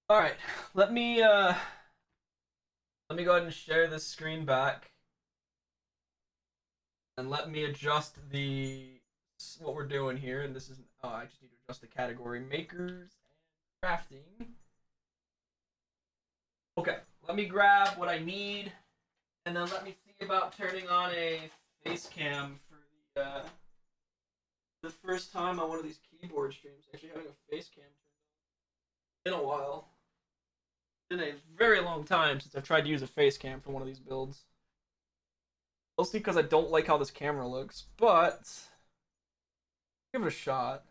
All right, let me let me go ahead and share this screen back, and let me adjust the what we're doing here. And this is I just need to adjust the category makers and crafting. Okay, let me grab what I need, and then let me see about turning on a face cam for the first time on one of these keyboard streams. Actually, having a face cam turned on in a while. It's been a very long time since I've tried to use a face cam for one of these builds. Mostly because I don't like how this camera looks, but give it a shot.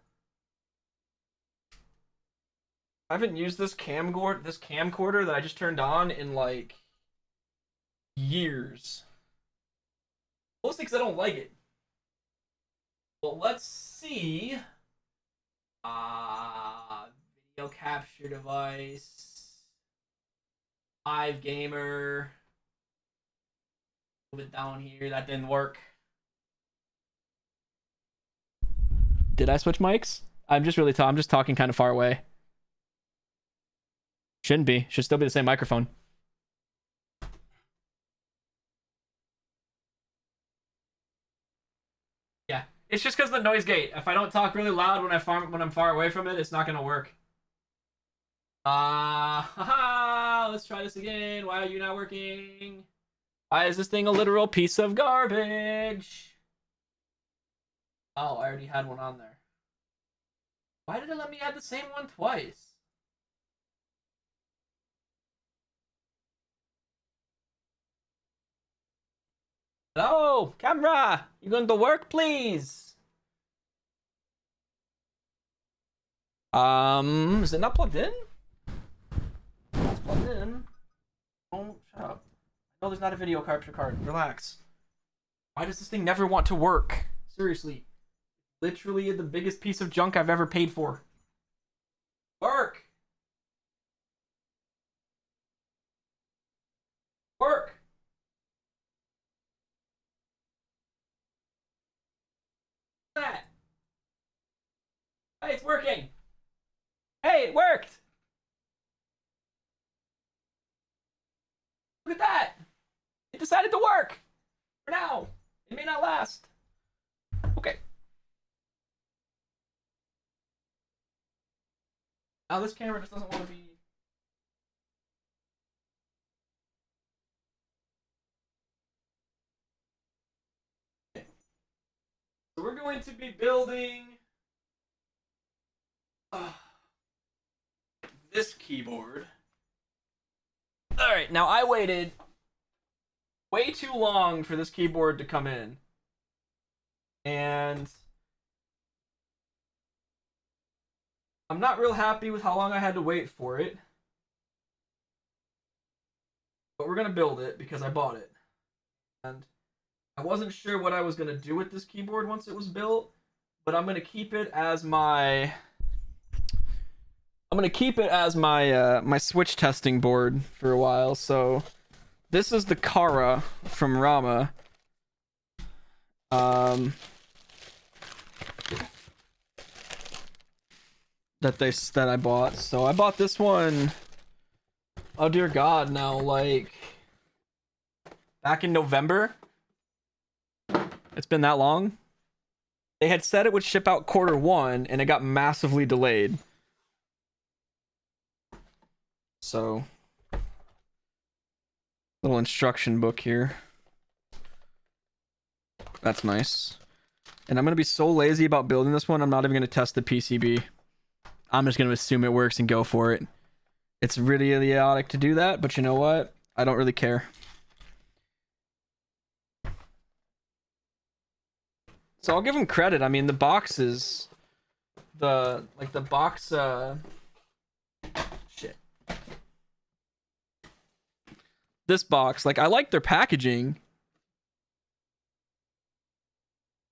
I haven't used this camcorder that I just turned on in like years. Mostly because I don't like it. Well, let's see. Video capture device. Live gamer. Move it down here. That didn't work. Did I switch mics? I'm just talking kind of far away. Shouldn't be. Should still be the same microphone. Yeah. It's just because of the noise gate. If I don't talk really loud when I'm far away from it, it's not gonna work. Let's try this again. Why are you not working? Why is this thing a literal piece of garbage? Oh, I already had one on there. Why did it let me add the same one twice? Hello, camera. You going to work, please? Is it not plugged in? It's plugged in. Oh, shut up. No, there's not a video capture card. Relax. Why does this thing never want to work? Seriously. Literally the biggest piece of junk I've ever paid for. Work! Work! That! Hey, it's working! Hey, it worked! Look at that! It decided to work! For now! It may not last. Okay. Now this camera just doesn't want to be... Okay. So we're going to be building... this keyboard. Alright, now I waited way too long for this keyboard to come in. And I'm not real happy with how long I had to wait for it. But we're going to build it because I bought it. And I wasn't sure what I was going to do with this keyboard once it was built, but I'm going to keep it as my my switch testing board for a while. So this is the Kara from Rama. That I bought. So I bought this one. Oh dear God! Now, like back in November. It's been that long. They had said it would ship out Q1, and it got massively delayed. So, little instruction book here. That's nice. And I'm gonna be so lazy about building this one. I'm not even gonna test the PCB. I'm just gonna assume it works and go for it. It's really idiotic to do that, but you know what? I don't really care. So I'll give him credit. I mean, the boxes, the box, shit. This box, like, I like their packaging.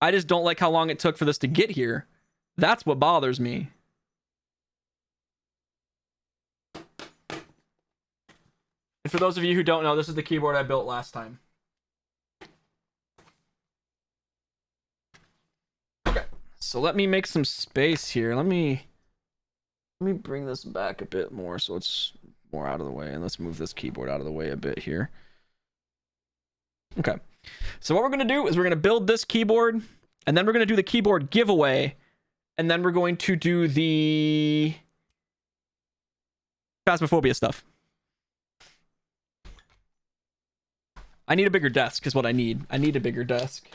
I just don't like how long it took for this to get here. That's what bothers me. And for those of you who don't know, this is the keyboard I built last time. Okay, so let me make some space here. Let me Let me bring this back a bit more so it's more out of the way, and let's move this keyboard out of the way a bit here. Okay. So what we're going to do is we're going to build this keyboard, and then we're going to do the keyboard giveaway, and then we're going to do the Phasmophobia stuff. I need a bigger desk is what I need. I need a bigger desk.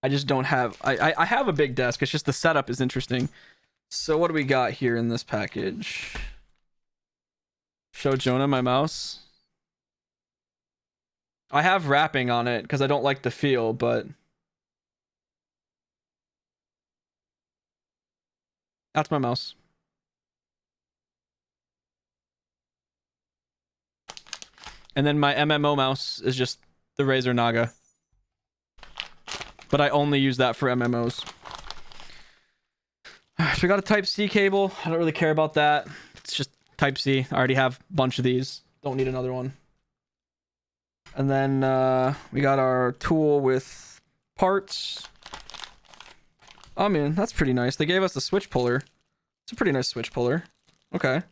I just don't have... I have a big desk. It's just the setup is interesting. So what do we got here in this package? Show Jonah my mouse. I have wrapping on it because I don't like the feel, but... That's my mouse. And then my MMO mouse is just the Razer Naga. But I only use that for MMOs. So we got a Type-C cable. I don't really care about that. It's just Type-C. I already have a bunch of these. Don't need another one. And then we got our tool with parts. Oh man, that's pretty nice. They gave us a switch puller. It's a pretty nice switch puller. Okay.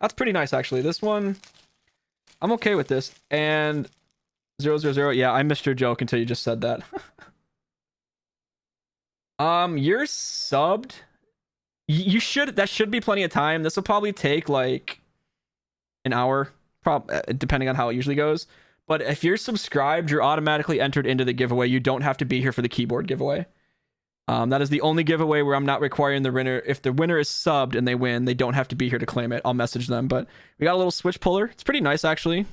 That's pretty nice actually. This one... I'm okay with this. And 000, yeah, I missed your joke until you just said that. You're subbed. You should, that should be plenty of time. This will probably take like an hour, depending on how it usually goes. But if you're subscribed, you're automatically entered into the giveaway. You don't have to be here for the keyboard giveaway. That is the only giveaway where I'm not requiring the winner. If the winner is subbed and they win, they don't have to be here to claim it. I'll message them. But we got a little switch puller. It's pretty nice, actually.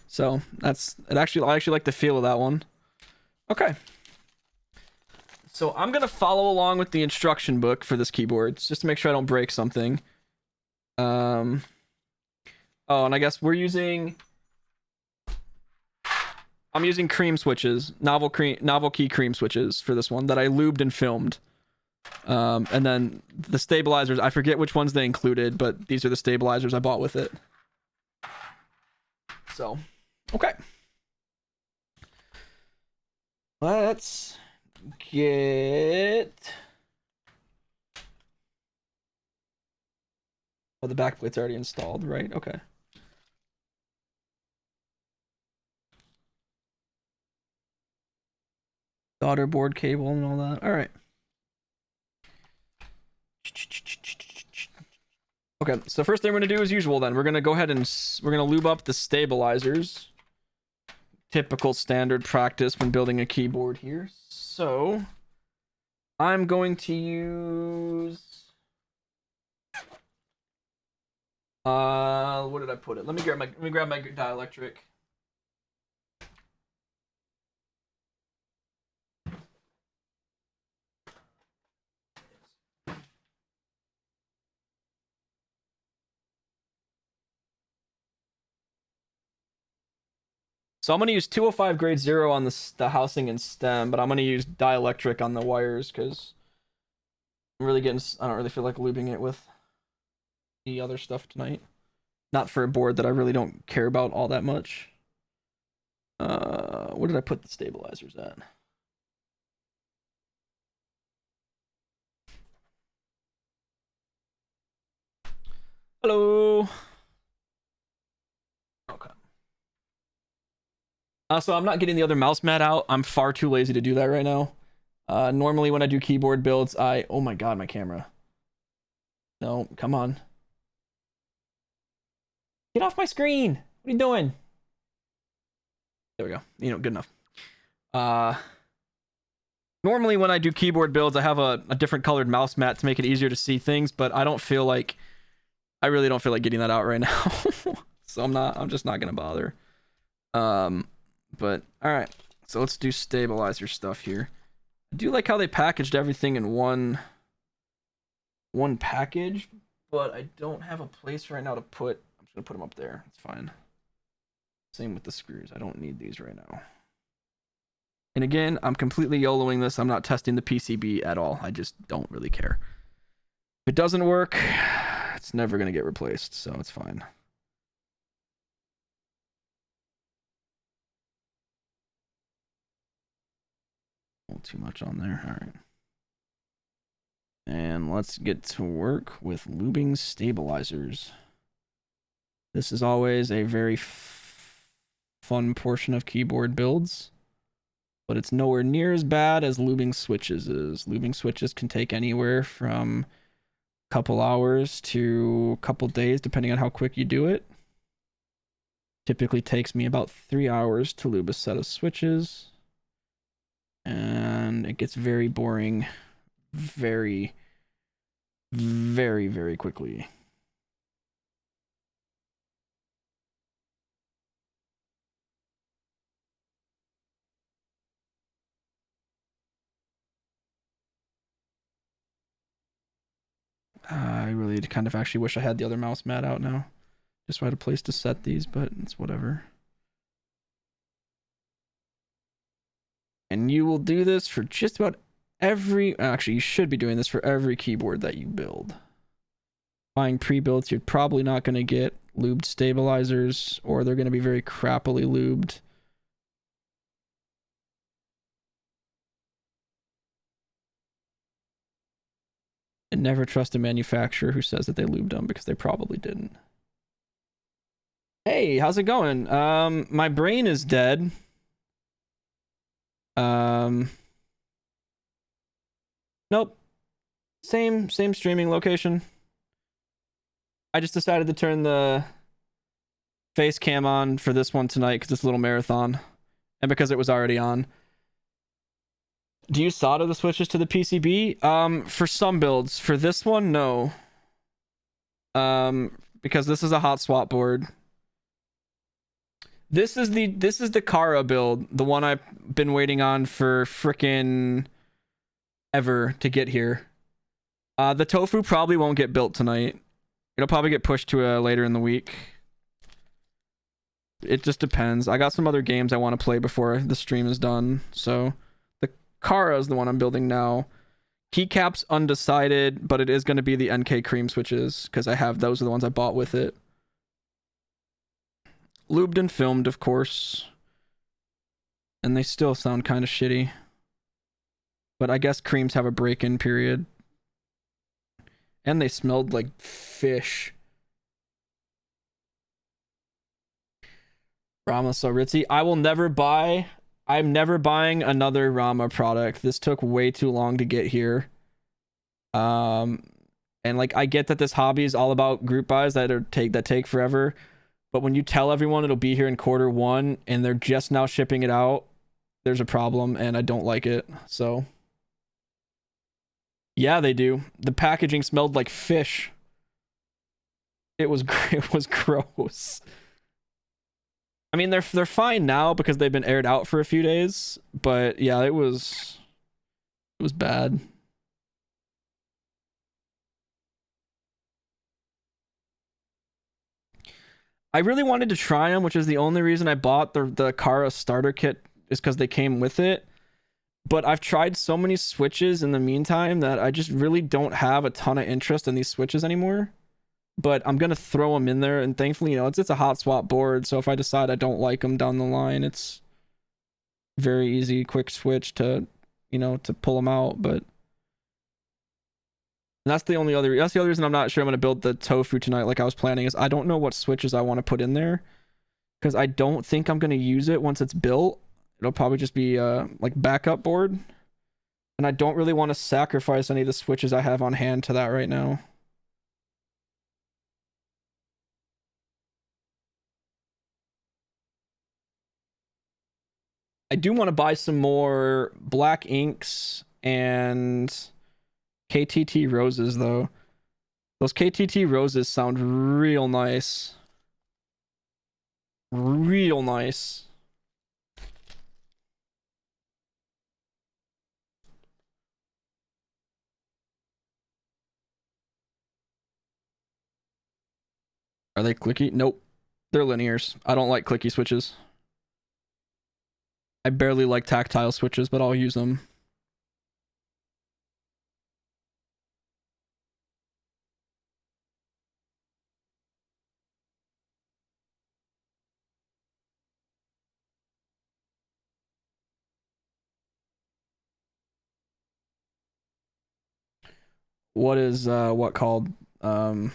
So that's it. Actually, I actually like the feel of that one. Okay. So I'm gonna follow along with the instruction book for this keyboard just to make sure I don't break something. Oh, and I guess I'm using cream switches, novel key cream switches for this one that I lubed and filmed. And then the stabilizers, I forget which ones they included, but these are the stabilizers I bought with it. So, okay. Let's get... Oh, the backplate's already installed, right? Okay. Daughter board cable and all that. All right. Okay, so first thing we're gonna do as usual then, we're gonna go ahead and we're gonna lube up the stabilizers. Typical standard practice when building a keyboard here. So I'm going to use what did I put it? Let me grab my dielectric. So I'm going to use 205 grade 0 on the housing and stem, but I'm going to use dielectric on the wires because I'm really getting... I don't really feel like lubing it with the other stuff tonight. Not for a board that I really don't care about all that much. Where did I put the stabilizers at? Hello. Okay. So I'm not getting the other mouse mat out. I'm far too lazy to do that right now. Normally when I do keyboard builds, oh my god, my camera. No, come on. Get off my screen. What are you doing? There we go. You know, good enough. Normally when I do keyboard builds, I have a different colored mouse mat to make it easier to see things, but I really don't feel like getting that out right now. So I'm just not gonna bother. But all right, so let's do stabilizer stuff here. I do like how they packaged everything in one package, but I don't have a place right now to put... I'm just gonna put them up there. It's fine. Same with the screws. I don't need these right now. And again, I'm completely YOLOing this. I'm not testing the PCB at all. I just don't really care. If it doesn't work, it's never gonna get replaced, so it's fine. Too much on there. All right. And Let's get to work with lubing stabilizers. This is always a very fun portion of keyboard builds, but it's nowhere near as bad as lubing switches is. Lubing switches can take anywhere from a couple hours to a couple days, depending on how quick you do it. Typically takes me about 3 hours to lube a set of switches, and it gets very boring very, very, very quickly. I really kind of actually wish I had the other mouse mat out now, just so I had a place to set these, but it's whatever. And you will do this for just about actually, you should be doing this for every keyboard that you build. Buying pre-builts, you're probably not going to get lubed stabilizers, or they're going to be very crappily lubed. And never trust a manufacturer who says that they lubed them, because they probably didn't. Hey, how's it going? My brain is dead. Nope. Same streaming location. I just decided to turn the face cam on for this one tonight because it's a little marathon, and because it was already on. Do you solder the switches to the PCB? For some builds. For this one, no. Because this is a hot swap board. This is the Kara build, the one I've been waiting on for frickin' ever to get here. The tofu probably won't get built tonight. It'll probably get pushed to later in the week. It just depends. I got some other games I want to play before the stream is done. So the Kara is the one I'm building now. Keycap's undecided, but it is going to be the NK cream switches because I have those are the ones I bought with it. Lubed and filmed, of course. And they still sound kind of shitty. But I guess creams have a break-in period. And they smelled like fish. Rama so ritzy. I'm never buying another Rama product. This took way too long to get here. And like I get that this hobby is all about group buys that take forever. But when you tell everyone it'll be here in Q1 and they're just now shipping it out, there's a problem and I don't like it. So yeah, they do. The packaging smelled like fish. It was gross. I mean, they're fine now because they've been aired out for a few days, but yeah, it was bad. I really wanted to try them, which is the only reason I bought the Kara starter kit, is because they came with it. But I've tried so many switches in the meantime that I just really don't have a ton of interest in these switches anymore. But I'm gonna throw them in there, and thankfully, you know, it's a hot swap board, so if I decide I don't like them down the line, it's very easy, quick switch to, you know, to pull them out. But that's the other reason I'm not sure I'm gonna build the tofu tonight like I was planning, is I don't know what switches I want to put in there, because I don't think I'm gonna use it once it's built. It'll probably just be like backup board, and I don't really want to sacrifice any of the switches I have on hand to that right now. I do want to buy some more black inks and KTT roses though. Those KTT roses sound real nice. Real nice. Are they clicky? Nope. They're linears. I don't like clicky switches. I barely like tactile switches, but I'll use them. what is what called the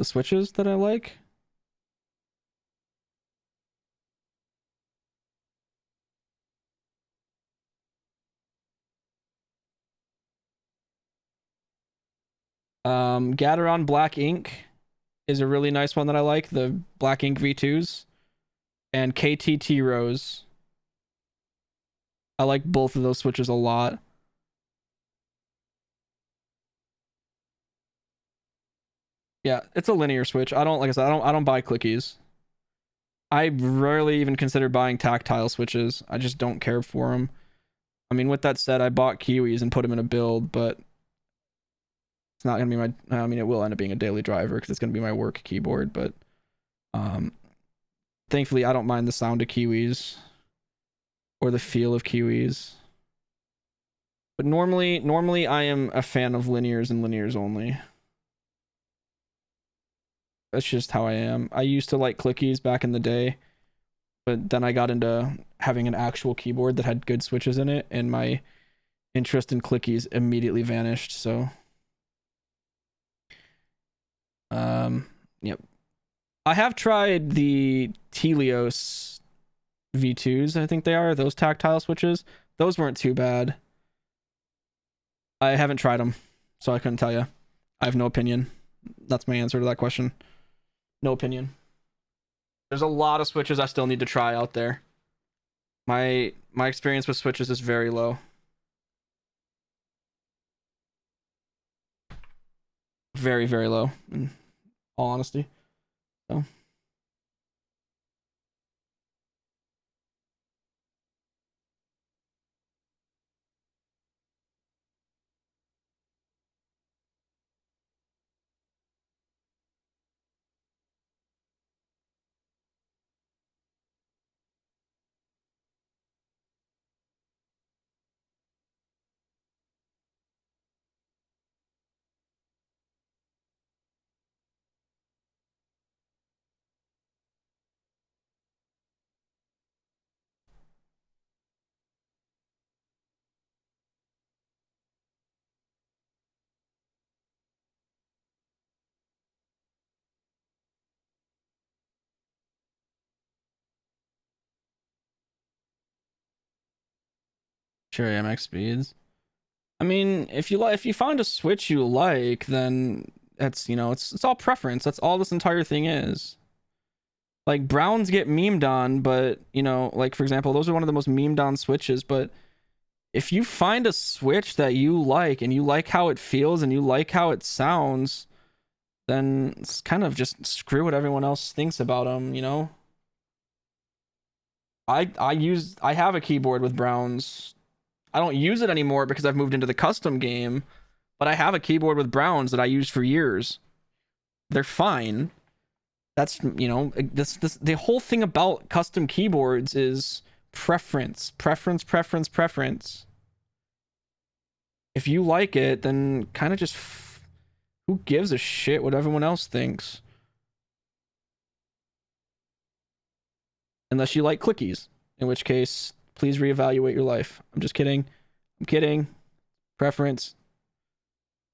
switches that I like? Gateron Black Ink is a really nice one that I like. The Black Ink V2s and KTT Rose. I like both of those switches a lot. Yeah, it's a linear switch. I don't like I said, I don't buy clickies. I rarely even consider buying tactile switches. I just don't care for them. I mean, with that said, I bought Kiwis and put them in a build, but it's not gonna be my. I mean, it will end up being a daily driver because it's gonna be my work keyboard. But um, thankfully, I don't mind the sound of Kiwis or the feel of Kiwis. But normally, I am a fan of linears and linears only. That's just how I am. I used to like clickies back in the day, but then I got into having an actual keyboard that had good switches in it, and my interest in clickies immediately vanished. So, yep. I have tried the Telios V2s, I think they are, those tactile switches. Those weren't too bad. I haven't tried them, so I couldn't tell you. I have no opinion. That's my answer to that question. No opinion. There's a lot of switches I still need to try out there. My experience with switches is very low. Very, very low, in all honesty. So. Sure, MX speeds. I mean, if you find a switch you like, then that's it's all preference. That's all this entire thing is. Like Browns get memed on, but like for example, those are one of the most memed on switches. But if you find a switch that you like and you like how it feels and you like how it sounds, then it's kind of just screw what everyone else thinks about them. I have a keyboard with Browns. I don't use it anymore because I've moved into the custom game, but I have a keyboard with Browns that I used for years. They're fine. That's this the whole thing about custom keyboards is preference. If you like it, then kind of just who gives a shit what everyone else thinks? Unless you like clickies, in which case please reevaluate your life. I'm just kidding. I'm kidding. Preference.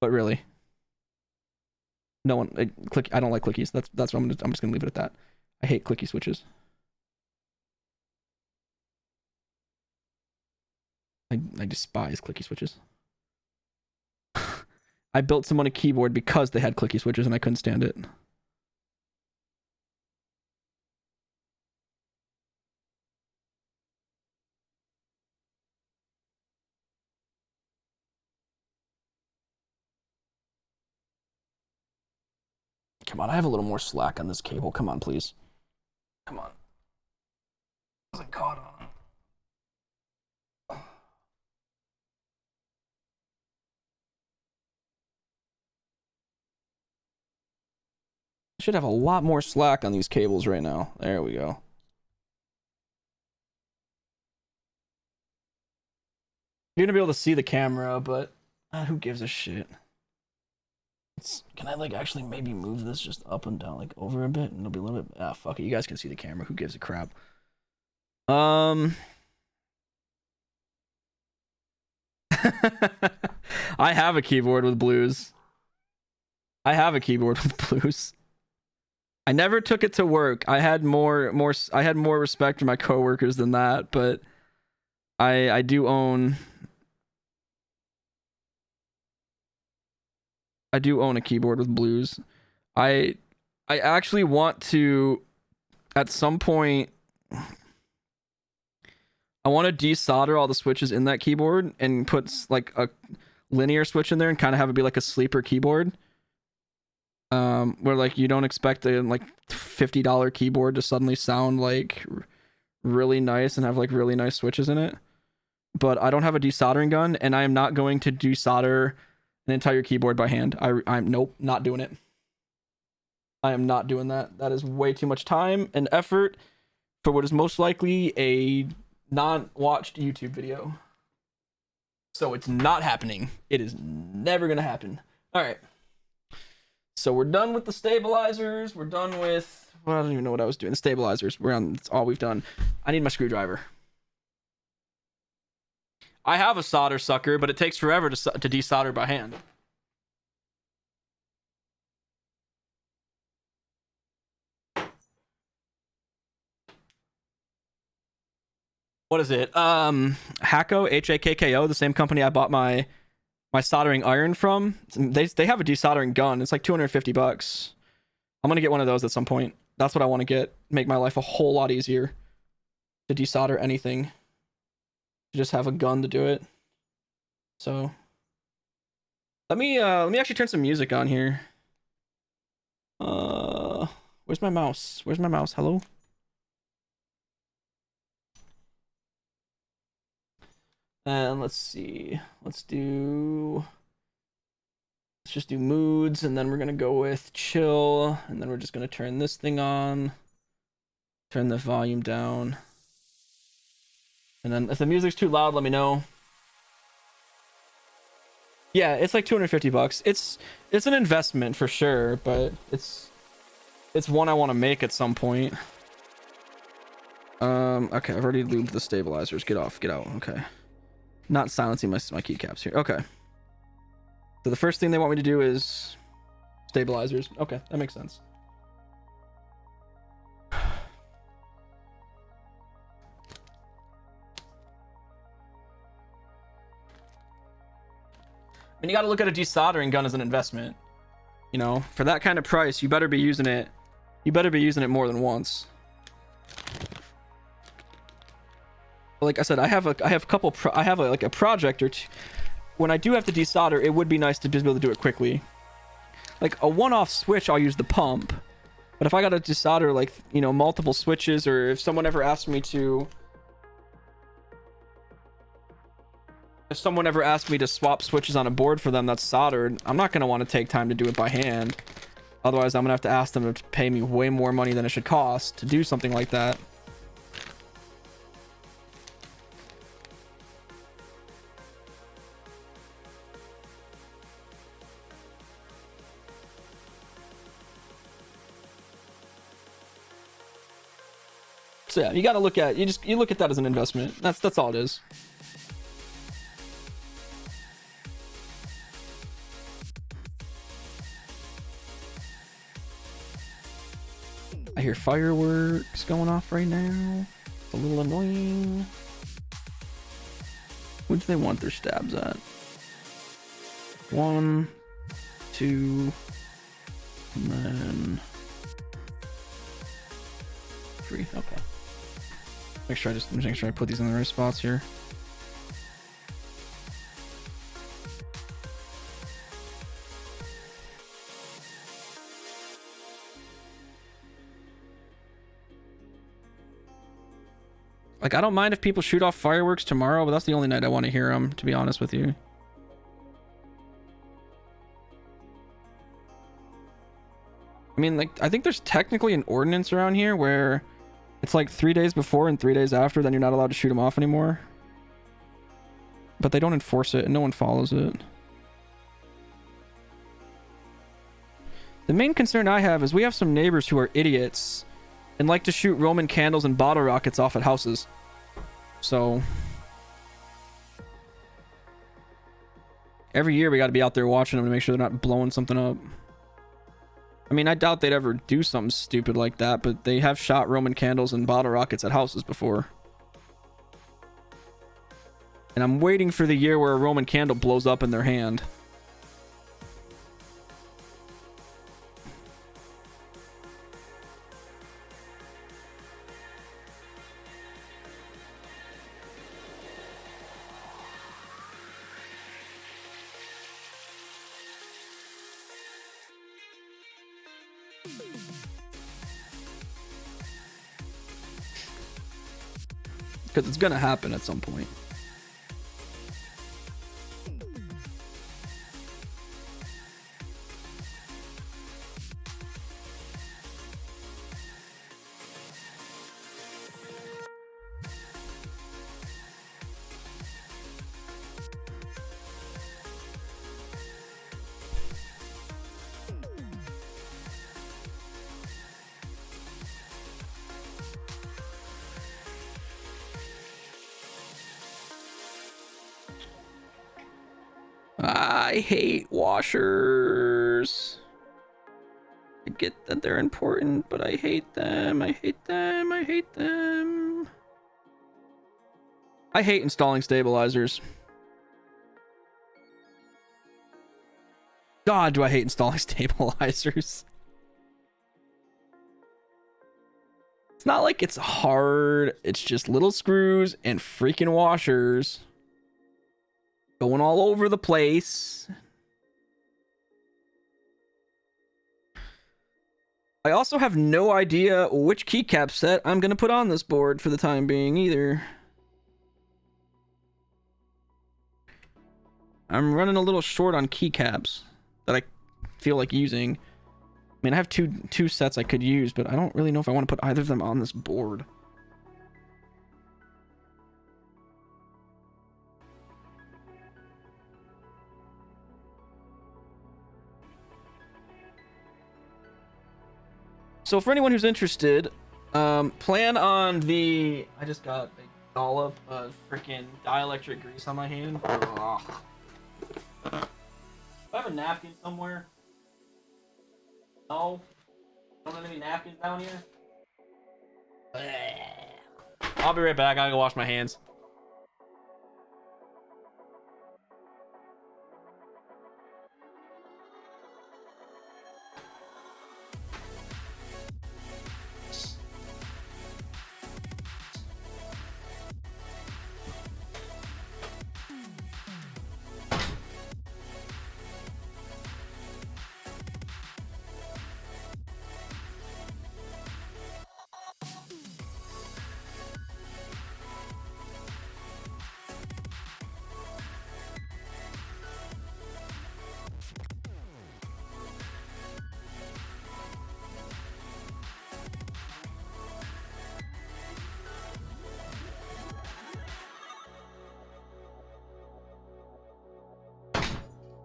But really, no one I don't like clickies. That's what I'm just gonna leave it at that. I hate clicky switches. I despise clicky switches. I built someone a keyboard because they had clicky switches and I couldn't stand it. Come on, I have a little more slack on this cable. Come on, please. Come on. Wasn't caught on. I should have a lot more slack on these cables right now. There we go. You're gonna be able to see the camera, but who gives a shit? Can I like actually maybe move this just up and down, like over a bit, and it'll be a little bit. Fuck it. You guys can see the camera. Who gives a crap? I have a keyboard with blues. I have a keyboard with blues. I never took it to work. I had more respect for my coworkers than that, but I do own a keyboard with blues. I actually want to at some point I want to desolder all the switches in that keyboard and put like a linear switch in there and kind of have it be like a sleeper keyboard. Where like you don't expect a like $50 keyboard to suddenly sound like really nice and have like really nice switches in it. But I don't have a desoldering gun, and I am not going to desolder an entire keyboard by hand. I'm nope, not doing it. I am not doing that. That is way too much time and effort for what is most likely a non-watched YouTube video. So it's not happening. It is never gonna happen. All right. So we're done with the stabilizers. We're done with, well, I don't even know what I was doing. The stabilizers. We're on. That's all we've done. I need my screwdriver. I have a solder sucker, but it takes forever to desolder by hand. What is it? Hakko, Hakko, the same company I bought my soldering iron from. They have a desoldering gun. It's like $250. I'm gonna get one of those at some point. That's what I want to get. Make my life a whole lot easier to desolder anything. To just have a gun to do it. So let me actually turn some music on here. Where's my mouse? Where's my mouse? Hello? And let's see. Let's just do moods, and then we're gonna go with chill, and then we're just gonna turn this thing on. Turn the volume down. And then if the music's too loud, let me know. Yeah, it's like $250. It's an investment for sure, but it's one I want to make at some point. Okay, I've already lubed the stabilizers. Get off, get out. Okay. Not silencing my keycaps here. Okay. So the first thing they want me to do is stabilizers. Okay, that makes sense. I mean, you got to look at a desoldering gun as an investment. You know, for that kind of price, you better be using it. You better be using it more than once. Like I said, I have a project or two. When I do have to desolder, it would be nice to just be able to do it quickly. Like a one-off switch, I'll use the pump. But if I got to desolder, like, you know, multiple switches, or if someone ever asked me to swap switches on a board for them that's soldered, I'm not going to want to take time to do it by hand. Otherwise, I'm going to have to ask them to pay me way more money than it should cost to do something like that. So yeah, you got to look at you look at that as an investment. That's all it is. I hear fireworks going off right now. It's a little annoying. Where do they want their stabs at? 1, 2, and then 3. Okay. Make sure I put these in the right spots here. Like, I don't mind if people shoot off fireworks tomorrow, but that's the only night I want to hear them, to be honest with you. I mean, like, I think there's technically an ordinance around here where it's like 3 days before and 3 days after, then you're not allowed to shoot them off anymore. But they don't enforce it, and no one follows it. The main concern I have is we have some neighbors who are idiots and like to shoot Roman candles and bottle rockets off at houses. So every year we got to be out there watching them to make sure they're not blowing something up. I mean, I doubt they'd ever do something stupid like that, but they have shot Roman candles and bottle rockets at houses before. And I'm waiting for the year where a Roman candle blows up in their hand. Because it's gonna happen at some point. I hate washers. I get that they're important, but I hate them. I hate them. I hate them. I hate installing stabilizers. God, do I hate installing stabilizers. It's not like it's hard. It's just little screws and freaking washers going all over the place. I also have no idea which keycap set I'm going to put on this board for the time being either. I'm running a little short on keycaps that I feel like using. I mean, I have two sets I could use, but I don't really know if I want to put either of them on this board. So for anyone who's interested, plan on the... I just got a dollop of freaking dielectric grease on my hand. Ugh. Do I have a napkin somewhere? No? Don't have any napkins down here? I'll be right back. I gotta go wash my hands.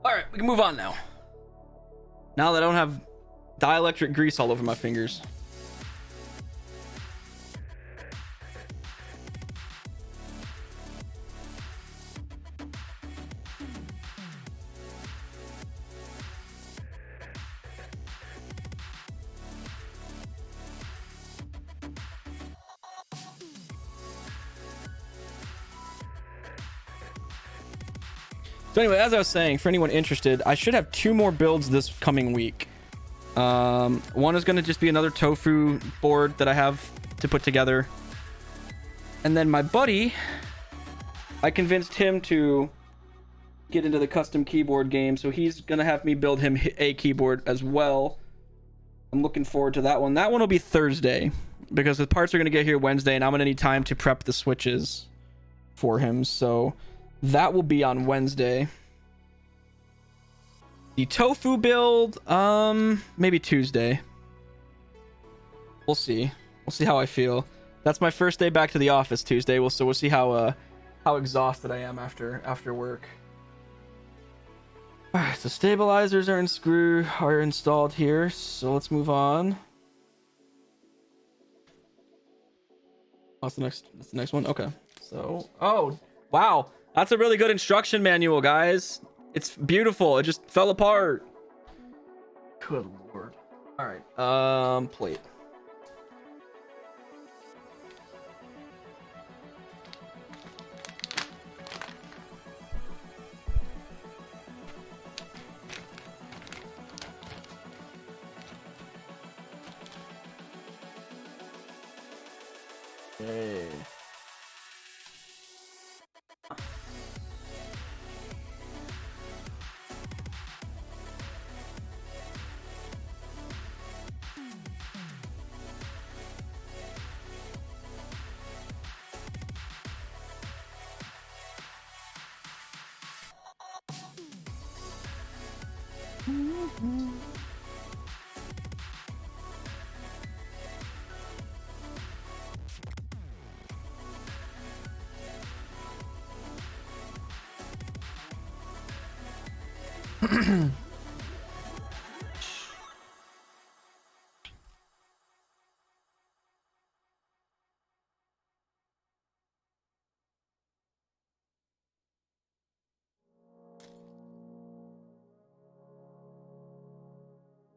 Alright, we can move on now. Now that I don't have dielectric grease all over my fingers. So anyway, as I was saying, for anyone interested, I should have 2 more builds this coming week. One is going to just be another tofu board that I have to put together. And then my buddy, I convinced him to get into the custom keyboard game, so he's going to have me build him a keyboard as well. I'm looking forward to that one. That one will be Thursday, because the parts are going to get here Wednesday, and I'm going to need time to prep the switches for him, so... that will be on Wednesday. The tofu build, maybe Tuesday. We'll see. We'll see how I feel. That's my first day back to the office Tuesday. We'll see how exhausted I am after work. All right, so stabilizers are installed here. So let's move on. Oh, that's the next one. Okay. So, oh, wow. That's a really good instruction manual, guys. It's beautiful. It just fell apart. Good lord. All right. Plate. Okay.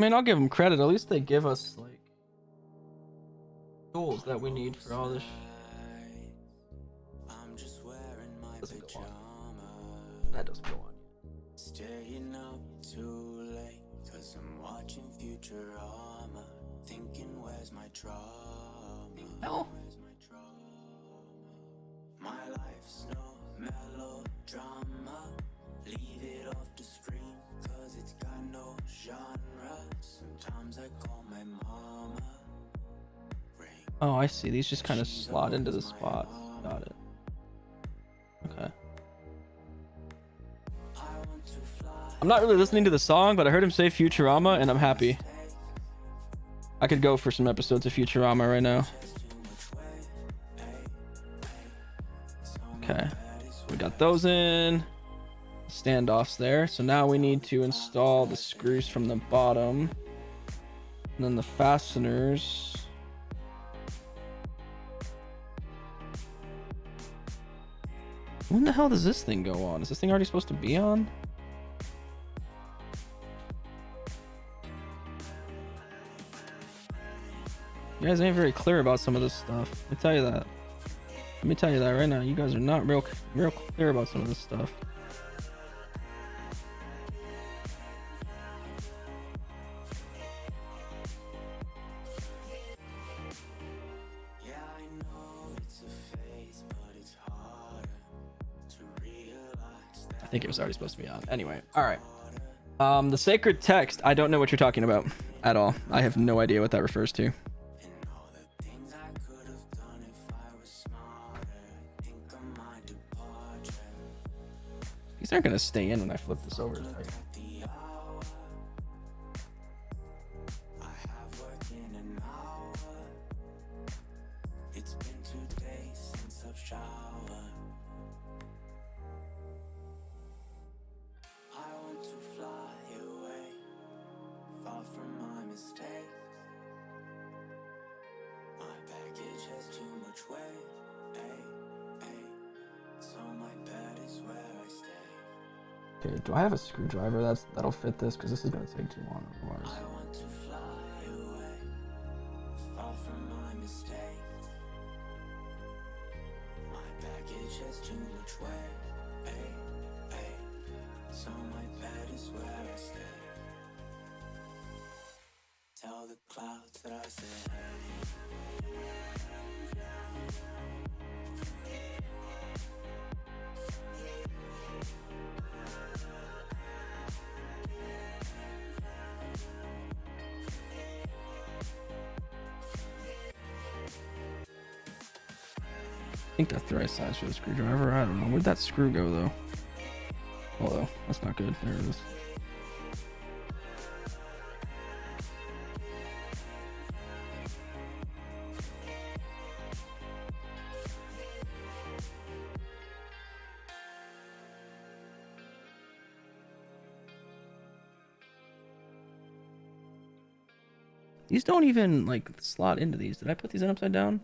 I mean, I'll give them credit. At least they give us like tools that we need for all this. Doesn't go on. That doesn't go on. Staying up too late, 'cause I'm watching Futurama, thinking where's my drama? No. Where's my drama? My life's no melodrama. Leave it off the screen, 'cause it's got no genre. Sometimes I call my mama. Oh, I see. These just kind of slot into the spots. Got it. Okay. I'm not really listening to the song, but I heard him say Futurama, and I'm happy. I could go for some episodes of Futurama right now. Okay. We got those in. Standoffs there. So now we need to install the screws from the bottom. And then the fasteners. When the hell does this thing go on? Is this thing already supposed to be on? You guys ain't very clear about some of this stuff. Let me tell you that. Let me tell you that right now. You guys are not real clear about some of this stuff. I think it was already supposed to be on. Anyway, all right. The sacred text. I don't know what you're talking about at all. I have no idea what that refers to. These aren't gonna stay in when I flip this over. Right? Okay, do I have a screwdriver that'll fit this? Because this is gonna take too long otherwise. Tell the clouds that I said. I think that's the right size for the screwdriver. I don't know. Where'd that screw go though? Although that's not good. There it is. These don't even like slot into these. Did I put these in upside down?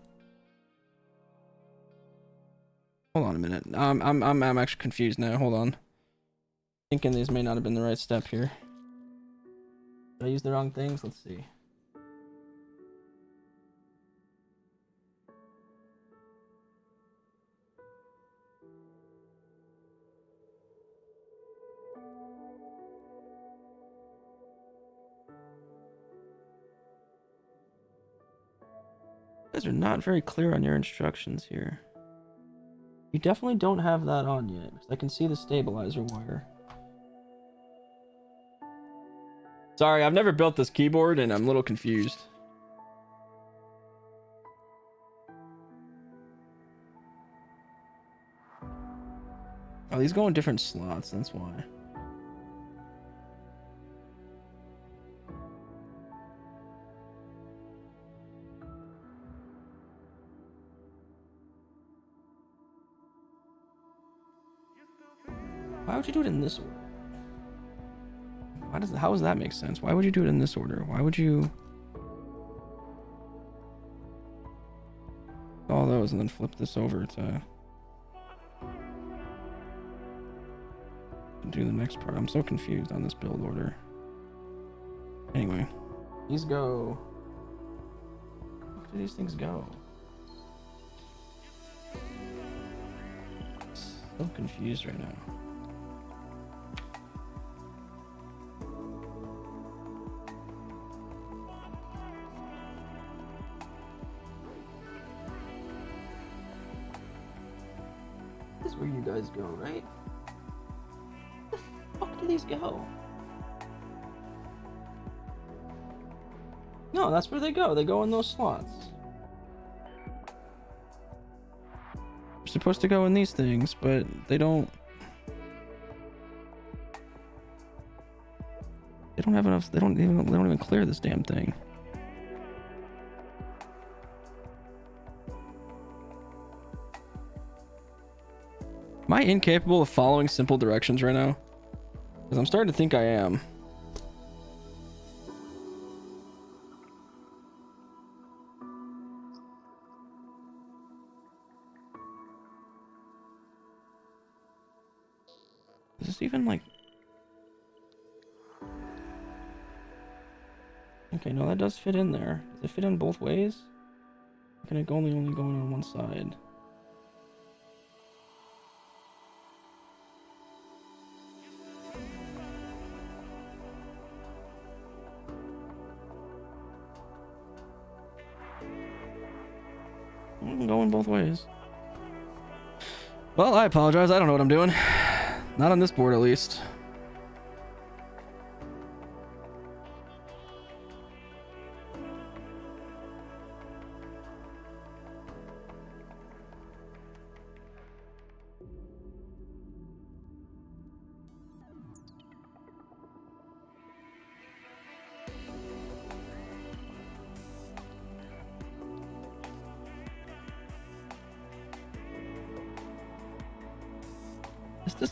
Hold on a minute. I'm actually confused now. Hold on. Thinking these may not have been the right step here. Did I use the wrong things? Let's see. You guys are not very clear on your instructions here. You definitely don't have that on yet, because I can see the stabilizer wire. Sorry, I've never built this keyboard and I'm a little confused. Oh, these go in different slots, that's why. Why would you do it in this order? How does that make sense? Why would you do it in this order? Why would you all those and then flip this over to do the next part? I'm so confused on this build order. Anyway, these go. Where do these things go? So confused right now. This is where you guys go, right? Where the fuck do these go? No, that's where they go. They go in those slots. They're supposed to go in these things, but they don't. They don't have enough. They don't even clear this damn thing. Am I incapable of following simple directions right now? Because I'm starting to think I am. Is this even like... Okay, no, that does fit in there. Does it fit in both ways? Can it only go in on one side? I'm going both ways. Well, I apologize. I don't know what I'm doing. Not on this board, at least.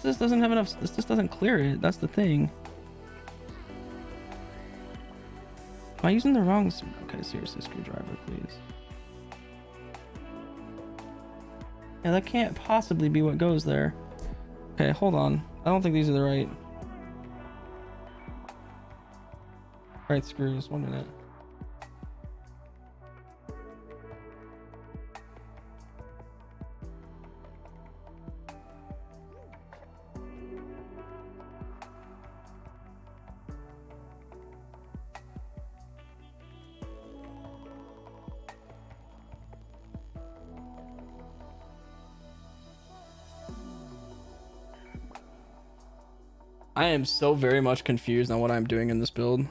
This doesn't have enough. This just doesn't clear it. That's the thing. Am I using the wrong? Okay, seriously, screwdriver, please. Yeah, that can't possibly be what goes there. Okay, hold on. I don't think these are the right screws. 1 minute. I am so very much confused on what I'm doing in this build.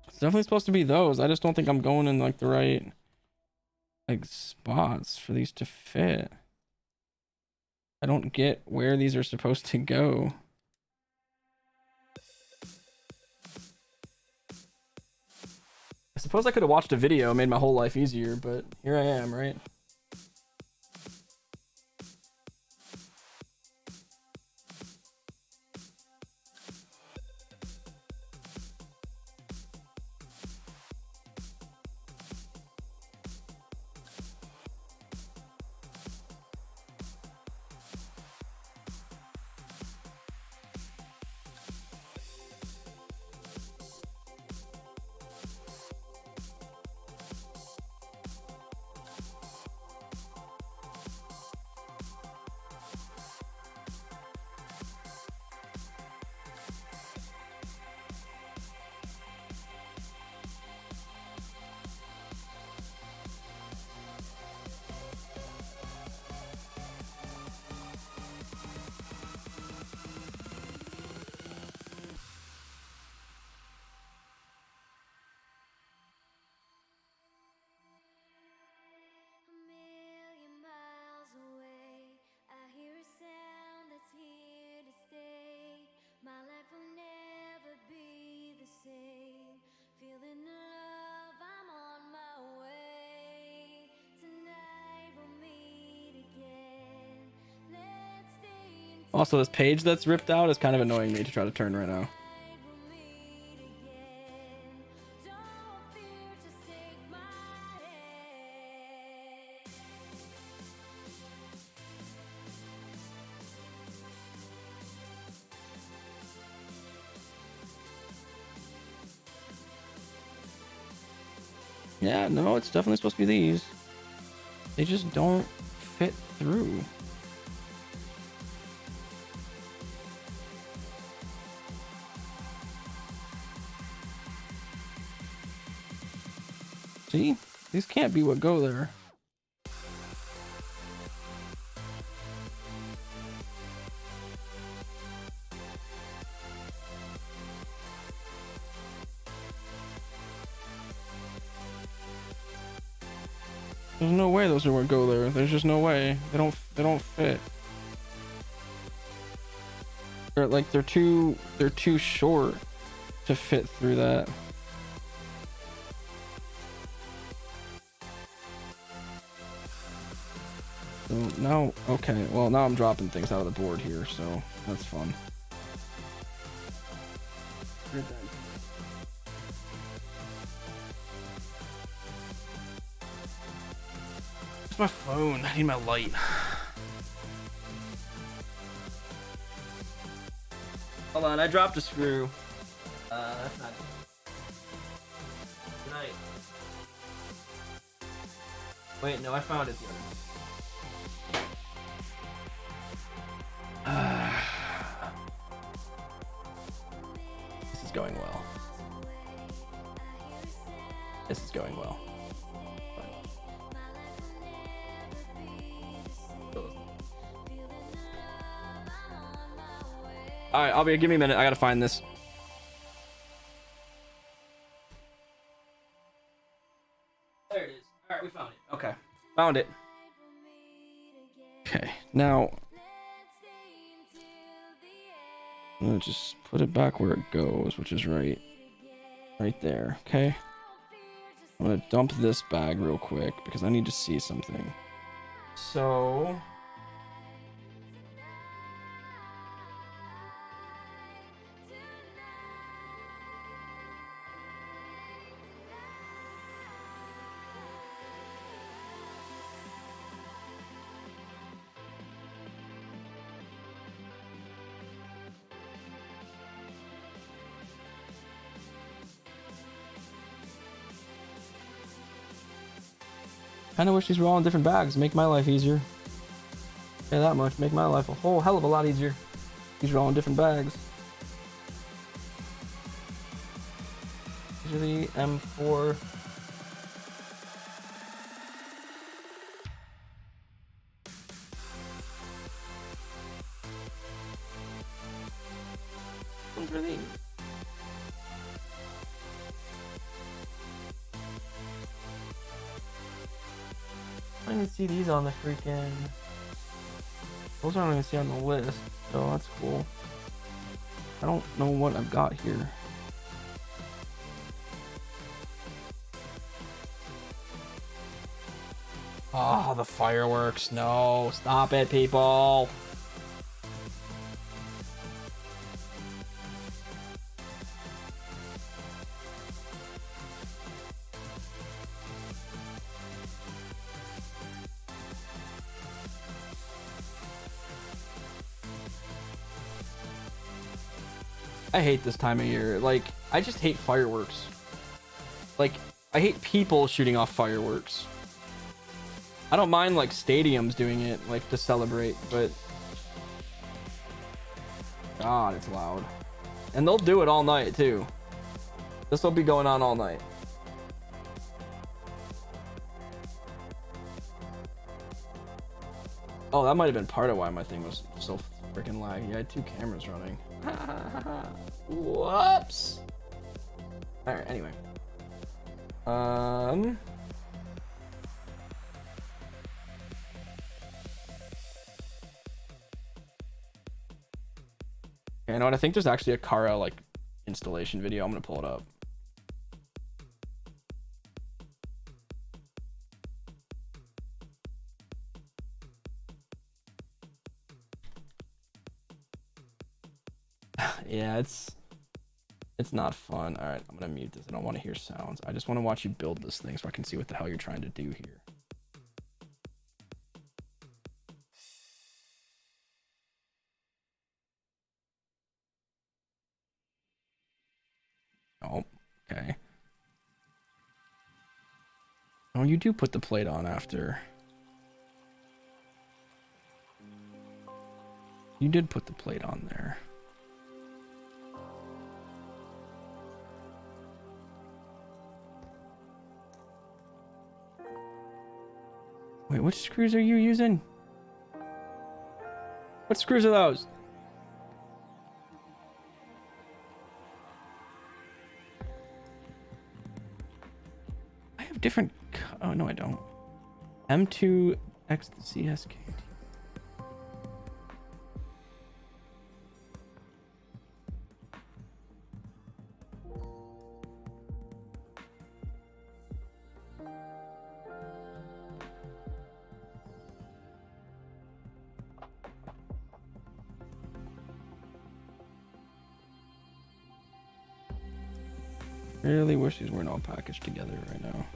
It's definitely supposed to be those. I just don't think I'm going in like the right like spots for these to fit. I don't get where these are supposed to go. suppose I could have watched a video, made my whole life easier, but here I am, right? Also, this page that's ripped out is kind of annoying me to try to turn right now. Yeah, no, it's definitely supposed to be these. They just don't fit through. See? These can't be what go there. There's no way those are what go there. There's just no way. They don't fit. They're too short to fit through that. So now, okay, well now I'm dropping things out of the board here, so that's fun. Where's my phone? I need my light. Hold on, I dropped a screw. That's not good night. Wait, no, I found it the other day. This is going well. This is going well. All right, give me a minute. I gotta find this. There it is. All right, we found it. Okay, found it. Okay, now I'm gonna just put it back where it goes, which is right there. Okay, I'm gonna dump this bag real quick because I need to see something. So I kinda wish these were all in different bags. Make my life easier. Yeah, that much. Make my life a whole hell of a lot easier. These are all in different bags. These are the M4. What are these? I didn't see these on the freaking. Those aren't even see on the list, so that's cool. I don't know what I've got here. Oh, the fireworks. No, stop it, people. I hate this time of year. Like, I just hate fireworks. Like, I hate people shooting off fireworks. I don't mind, like, stadiums doing it, like, to celebrate, but... God, it's loud. And they'll do it all night, too. This will be going on all night. Oh, that might have been part of why my thing was so freaking laggy. I had 2 cameras running. Whoops. All right. Anyway. Okay, you know what? I think there's actually a Kara like installation video. I'm gonna pull it up. Yeah, it's not fun. All right, I'm gonna mute this. I don't want to hear sounds. I just want to watch you build this thing so I can see what the hell you're trying to do here. Oh, okay. Oh, you do put the plate on after. You did put the plate on there. Wait, what screws are you using? What screws are those? I have different... Oh, no, I don't. M2X CSK. Really wish these weren't all packaged together right now.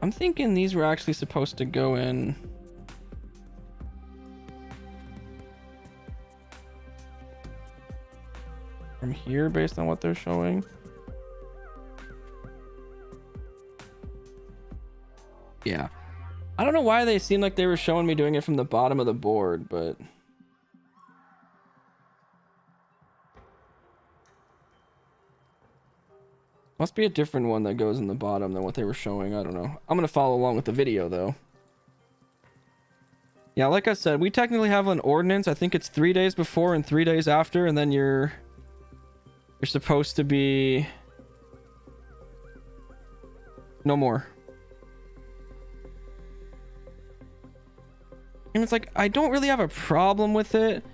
I'm thinking these were actually supposed to go in from here based on what they're showing. Yeah. I don't know why they seemed like they were showing me doing it from the bottom of the board, but... Must be a different one that goes in the bottom than what they were showing. I don't know. I'm going to follow along with the video, though. Yeah, like I said, we technically have an ordinance. I think it's 3 days before and 3 days after, and then you're supposed to be... No more. And it's like, I don't really have a problem with it,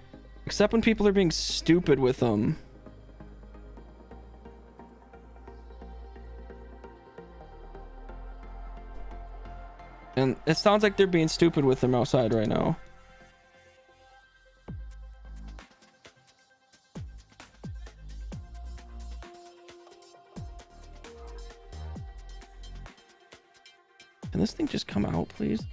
except when people are being stupid with them. And it sounds like they're being stupid with them outside right now. Can this thing just come out, please?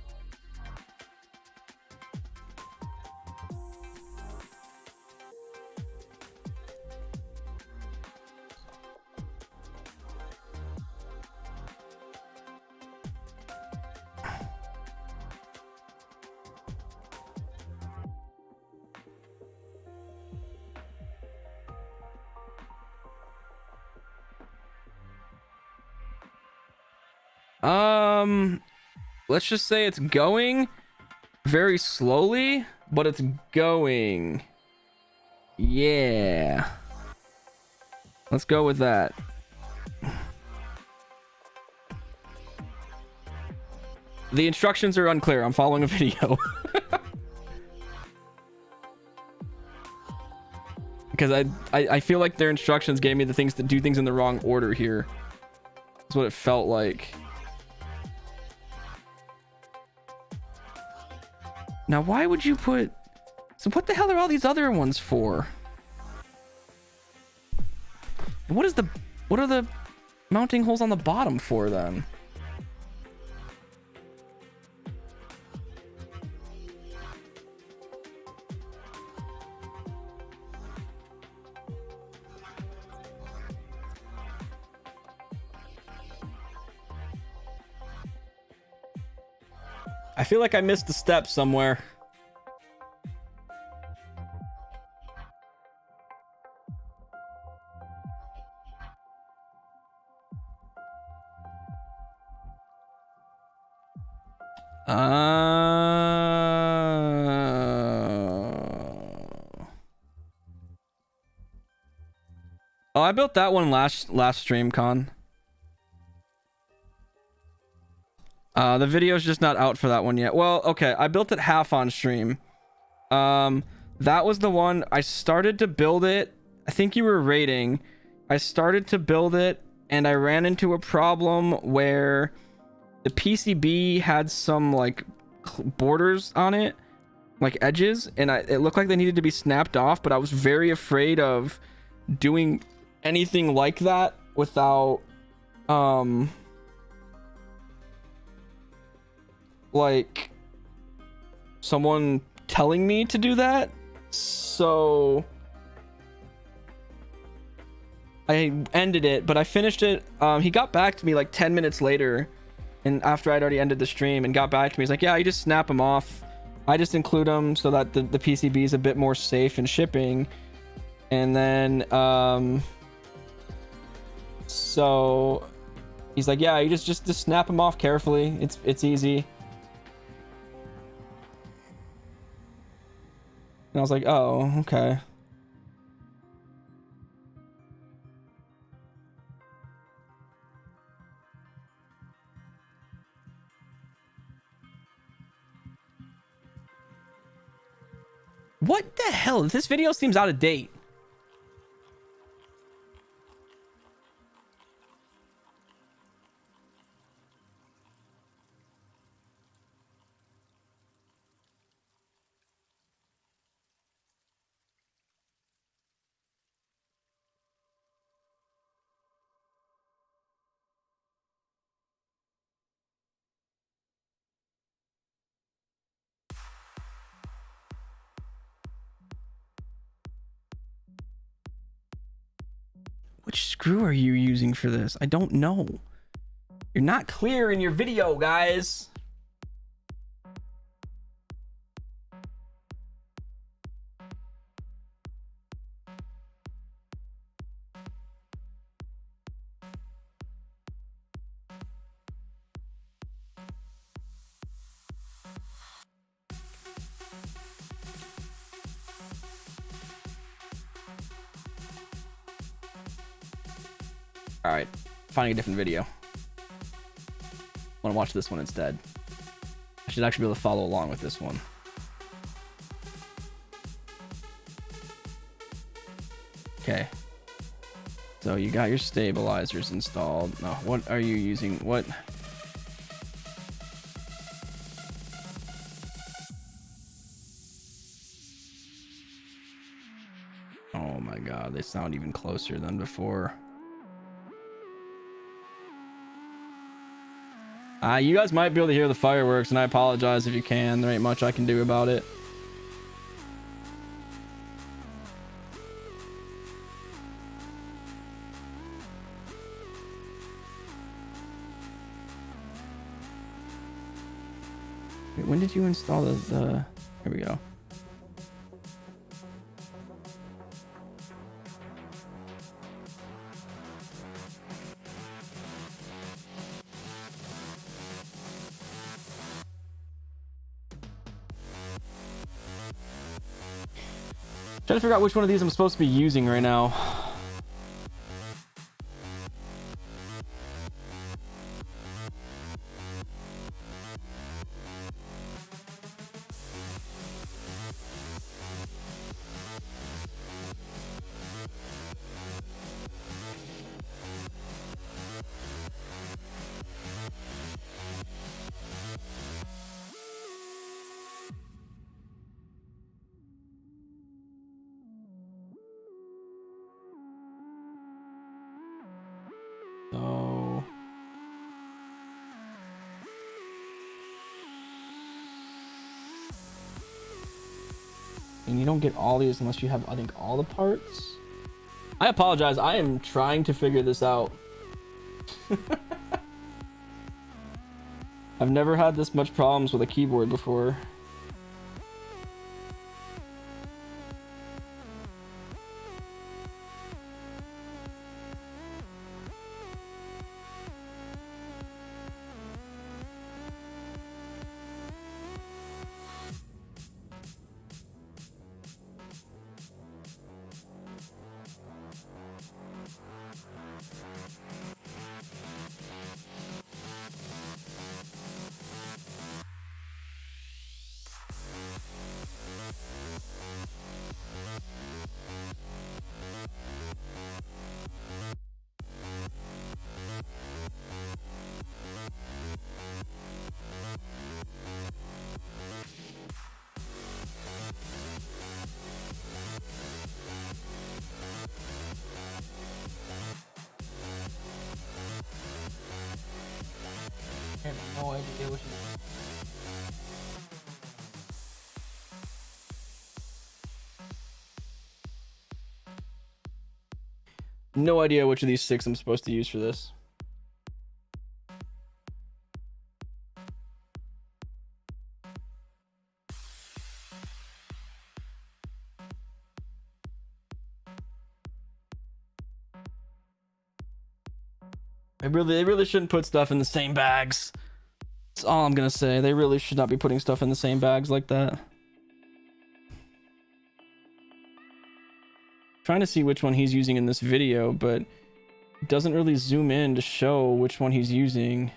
Let's just say it's going very slowly, but it's going. Yeah. Let's go with that. The instructions are unclear. I'm following a video. because I feel like their instructions gave me the things to do things in the wrong order here. That's what it felt like. Now, why would you put... So what the hell are all these other ones for? What are the mounting holes on the bottom for then? I feel like I missed a step somewhere. Oh, I built that one last stream, Con. The video's just not out for that one yet. Well, okay, I built it half on stream. That was the one I started to build it. I think you were rating. I started to build it and I ran into a problem where the PCB had some like borders on it, like edges, and it looked like they needed to be snapped off, but I was very afraid of doing anything like that without like someone telling me to do that. So I ended it, but I finished it. He got back to me like 10 minutes later, and after I'd already ended the stream, and got back to me. He's like, yeah, you just snap them off. I just include them so that the PCB is a bit more safe in shipping. And then so he's like, yeah, you just snap them off carefully. It's easy. And I was like, oh, okay. What the hell? This video seems out of date. Which screw are you using for this? I don't know. You're not clear in your video, guys. All right, finding a different video. I want to watch this one instead. I should actually be able to follow along with this one. Okay. So you got your stabilizers installed. No, what are you using? What? Oh my God, they sound even closer than before. You guys might be able to hear the fireworks, and I apologize if you can. There ain't much I can do about it. Wait, when did you install the... Here we go. Trying to figure out which one of these I'm supposed to be using right now. So and you don't get all these unless you have, I think, all the parts. I apologize. I am trying to figure this out. I've never had this much problems with a keyboard before. I have no idea what No idea which of these 6 I'm supposed to use for this. They really shouldn't put stuff in the same bags. That's all I'm gonna say. They really should not be putting stuff in the same bags like that. Trying to see which one he's using in this video, but it doesn't really zoom in to show which one he's using.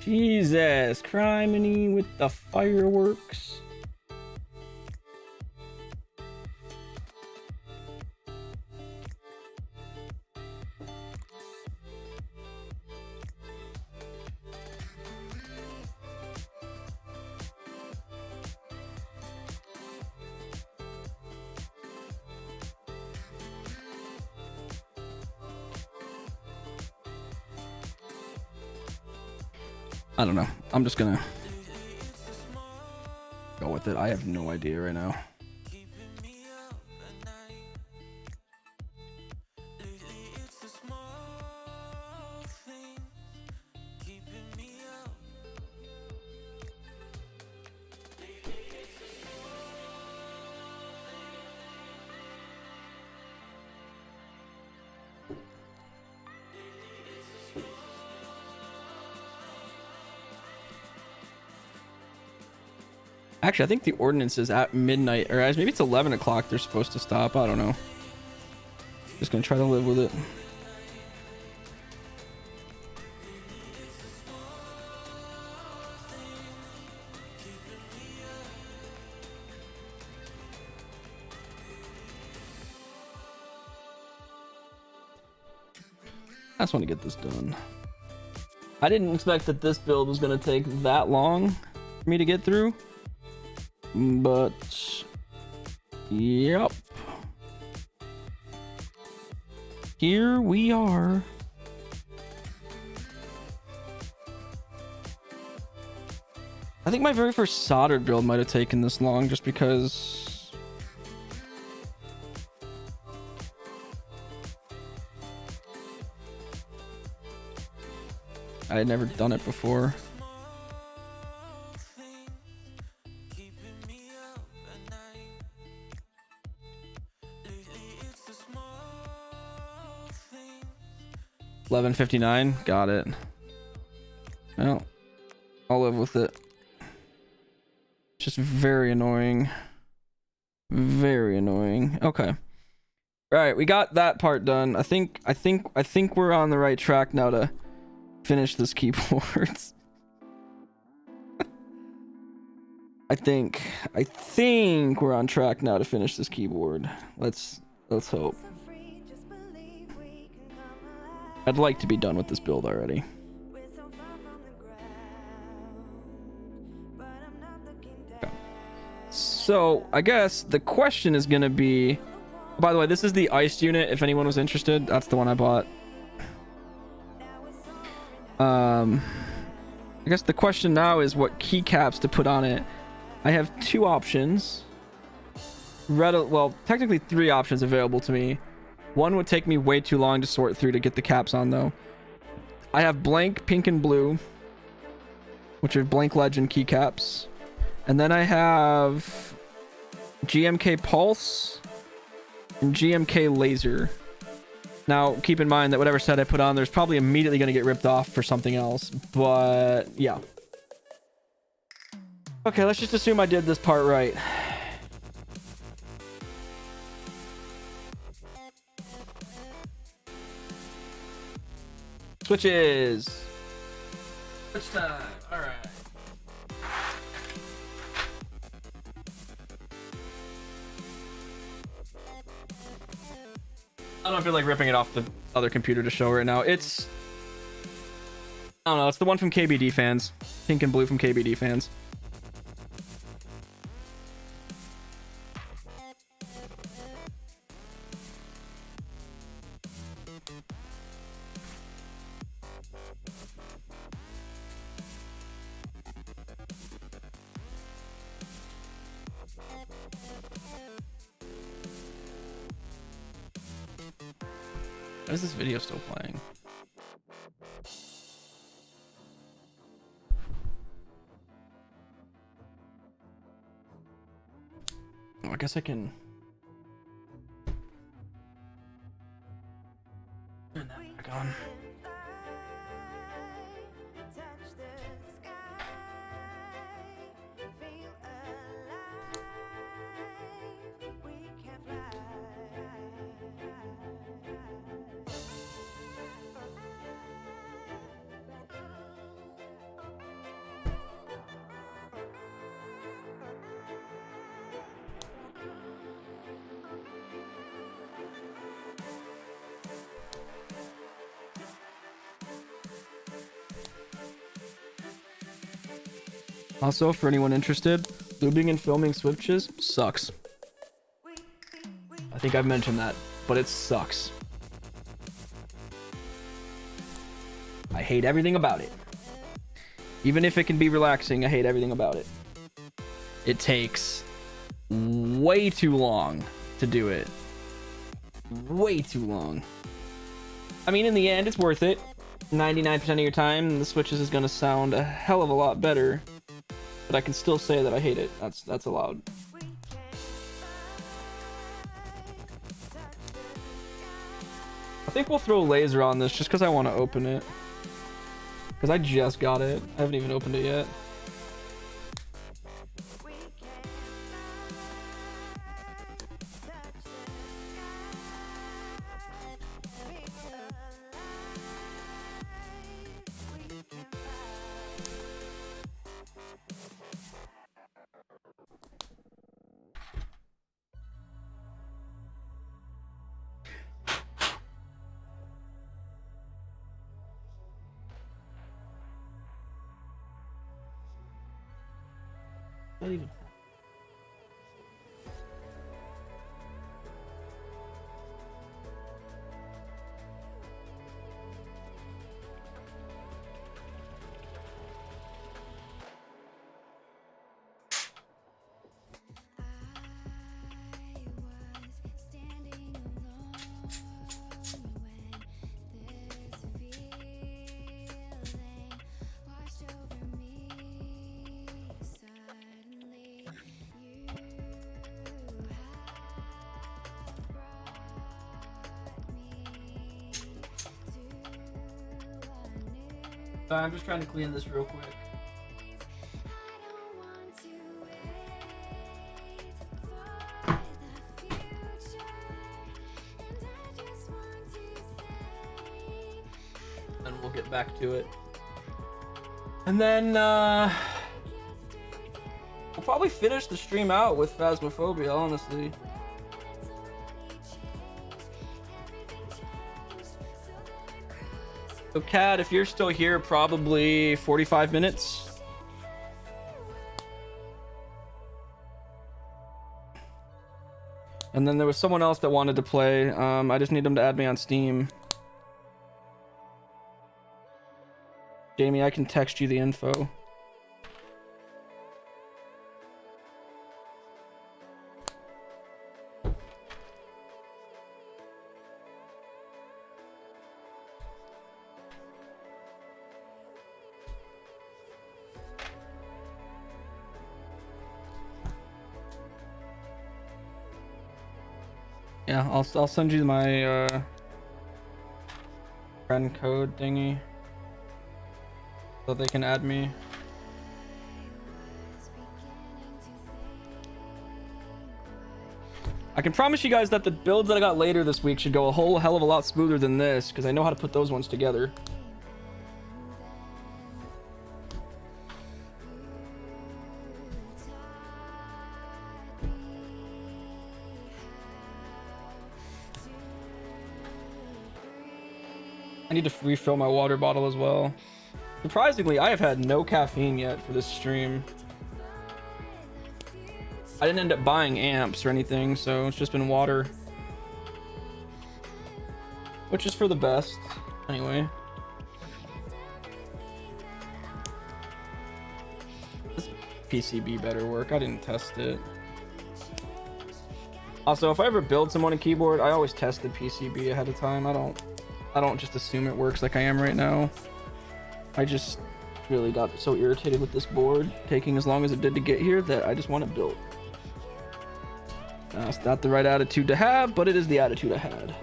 Jesus, criminy with the fireworks. I don't know. I'm just gonna go with it. I have no idea right now. Actually, I think the ordinance is at midnight, or maybe it's 11 o'clock they're supposed to stop. I don't know. Just gonna try to live with it. I just want to get this done. I didn't expect that this build was gonna take that long for me to get through. But yep, here we are. I think my very first soldered build might have taken this long just because I had never done it before. Keeping me up at night. Lately it's the small things. 11:59. Got it. Well, I'll live with it. Just very annoying. Very annoying. Okay. All right, we got that part done. I think we're on the right track now to finish this keyboard. I think we're on track now to finish this keyboard. Let's hope. I'd like to be done with this build already. Okay. So I guess the question is gonna be, by the way, this is the iced unit if anyone was interested. That's the one I bought. I guess the question now is what keycaps to put on it. I have two options. Well, technically three options available to me. One would take me way too long to sort through to get the caps on, though. I have blank, pink, and blue, which are blank legend keycaps. And then I have GMK Pulse and GMK Laser. Now, keep in mind that whatever set I put on, there's probably immediately going to get ripped off for something else. But, yeah. Okay, let's just assume I did this part right. Switches. Switch time. All right. I don't feel like ripping it off the other computer to show right now. It's... I don't know. It's the one from KBD fans. Pink and blue from KBD fans. Why is this video still playing? Oh, I guess I can turn that back on. Also, for anyone interested, lubing and filming switches sucks. I think I've mentioned that, but it sucks. I hate everything about it. Even if it can be relaxing, I hate everything about it. It takes way too long to do it. Way too long. I mean, in the end, it's worth it. 99% of your time, the switches is going to sound a hell of a lot better. But I can still say that I hate it. That's allowed. I think we'll throw laser on this just because I want to open it. Because I just got it. I haven't even opened it yet. Not even. I'm just trying to clean this real quick. Then we'll get back to it. And then we'll probably finish the stream out with Phasmophobia, honestly. So Kat, if you're still here, probably 45 minutes. And then there was someone else that wanted to play. I just need them to add me on Steam. Jamie, I can text you the info. Yeah, I'll send you my friend code thingy so they can add me. I can promise you guys that the builds that I got later this week should go a whole hell of a lot smoother than this, because I know how to put those ones together. I need to refill my water bottle as well. Surprisingly, I have had no caffeine yet for this stream. I didn't end up buying amps or anything, so it's just been water. Which is for the best, anyway. This PCB better work. I didn't test it. Also, if I ever build someone a keyboard, I always test the PCB ahead of time. I don't just assume it works like I am right now. I just really got so irritated with this board taking as long as it did to get here that I just want it built. It's not the right attitude to have, but it is the attitude I had.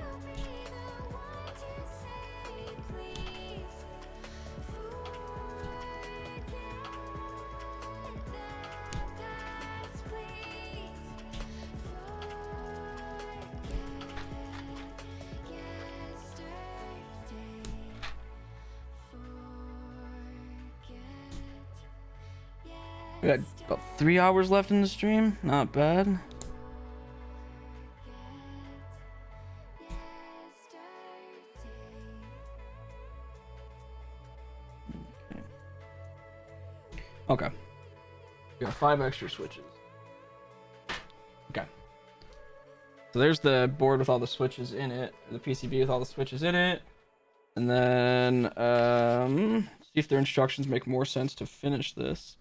We got about 3 hours left in the stream. Not bad. Okay. We got 5 extra switches. Okay. So there's the board with all the switches in it. The PCB with all the switches in it. And then see if their instructions make more sense to finish this.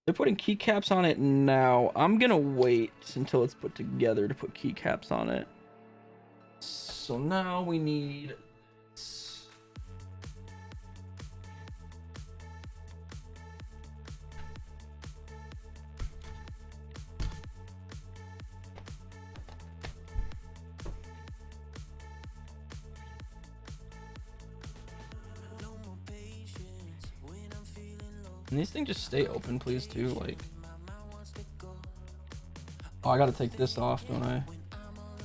They're putting keycaps on it now. I'm gonna wait until it's put together to put keycaps on it. So now we need this. And these things just stay open, please, too. Like, oh, I gotta take this off, don't I?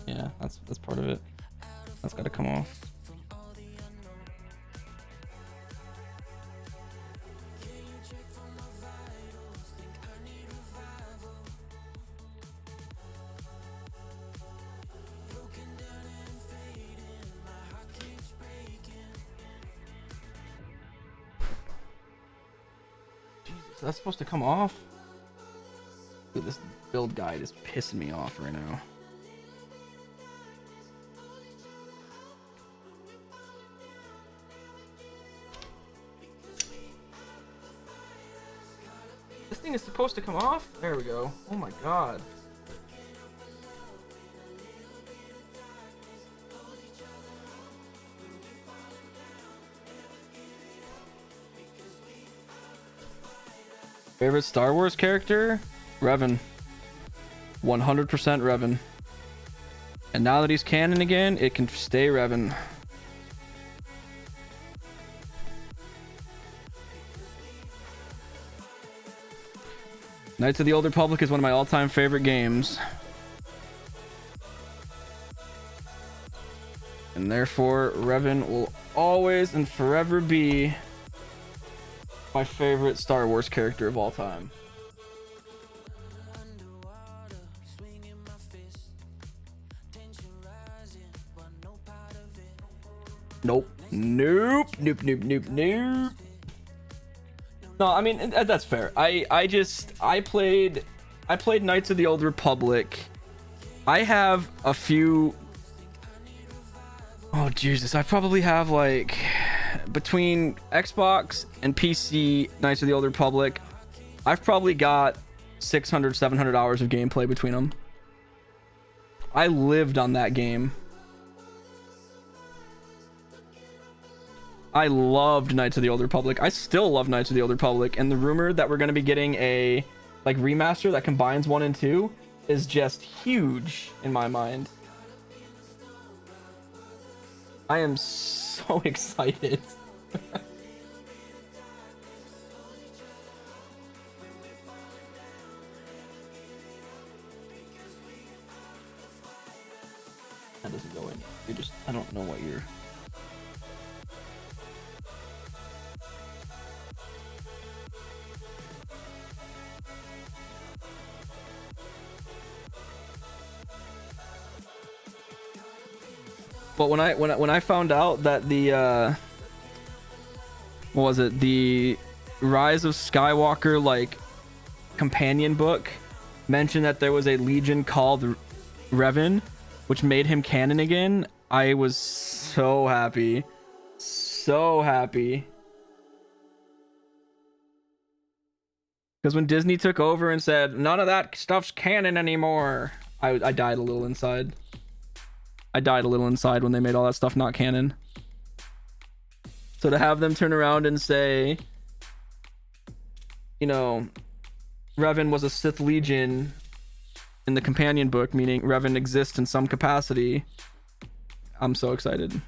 Yeah, that's part of it. That's gotta come off. That's supposed to come off? Dude, this build guide is pissing me off right now. This thing is supposed to come off? There we go. Oh my god. Favorite Star Wars character? Revan. 100% Revan. And now that he's canon again, it can stay Revan. Knights of the Old Republic is one of my all-time favorite games. And therefore, Revan will always and forever be my favorite Star Wars character of all time. Nope. Nope. Nope. Nope. Nope. Nope. No, I mean that's fair. I played Knights of the Old Republic. I have a few. Oh Jesus, I probably have like between Xbox and PC Knights of the Old Republic, I've probably got 600, 700 hours of gameplay between them. I lived on that game. I loved Knights of the Old Republic. I still love Knights of the Old Republic, and the rumor that we're going to be getting a like remaster that combines 1 and 2 is just huge in my mind. I am so excited. That doesn't go in. You're just, I don't know what you're. But when I found out that the what was it, the Rise of Skywalker like companion book mentioned that there was a legion called Revan, which made him canon again, I was so happy. So happy. Because when Disney took over and said none of that stuff's canon anymore, I died a little inside. I died a little inside when they made all that stuff not canon. So to have them turn around and say, you know, Revan was a Sith Legion in the companion book, meaning Revan exists in some capacity, I'm so excited.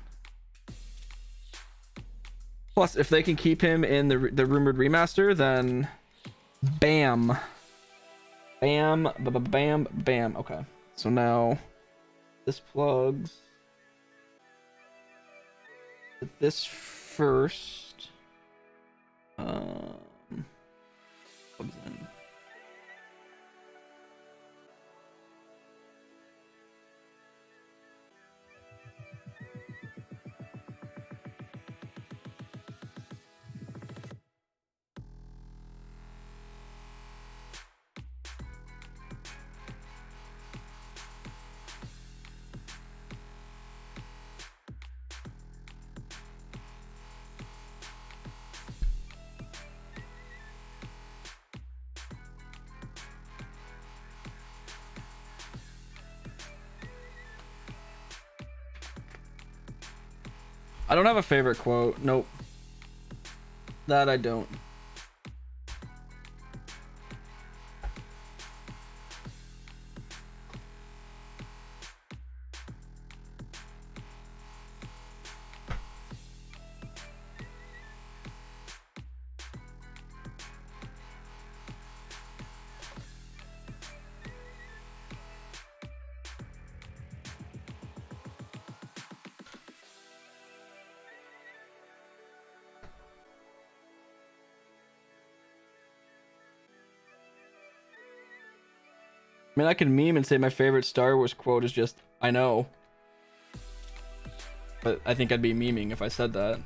Plus, if they can keep him in the rumored remaster, then bam. Bam, bam, bam. Okay, so now this plugs this first. Plugs in. I don't have a favorite quote. Nope. That I don't. I mean, I can meme and say my favorite Star Wars quote is just, I know. But I think I'd be memeing if I said that.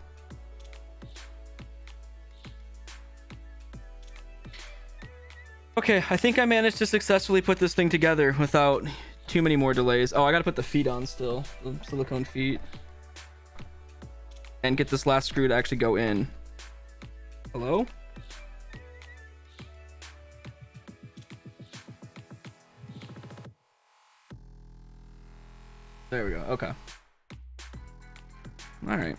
Okay, I think I managed to successfully put this thing together without too many more delays. Oh, I gotta put the feet on still. The silicone feet. And get this last screw to actually go in. Hello? There we go. Okay. All right.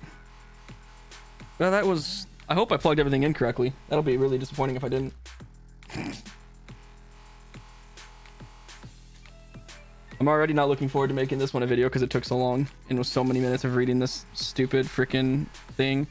Well, that was... I hope I plugged everything in correctly. That'll be really disappointing if I didn't. I'm already not looking forward to making this one a video because it took so long and was so many minutes of reading this stupid freaking thing.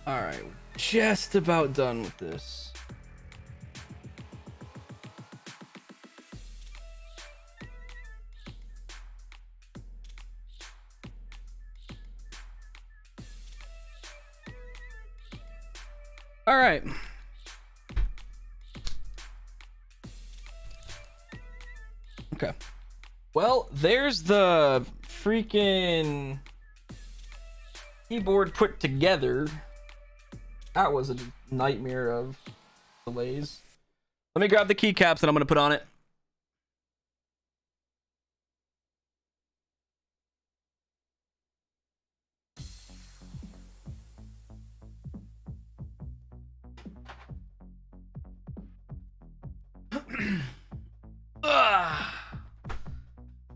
All right, we're just about done with this. All right. Okay. Well, there's the freaking keyboard put together. That was a nightmare of delays. Let me grab the keycaps that I'm going to put on it.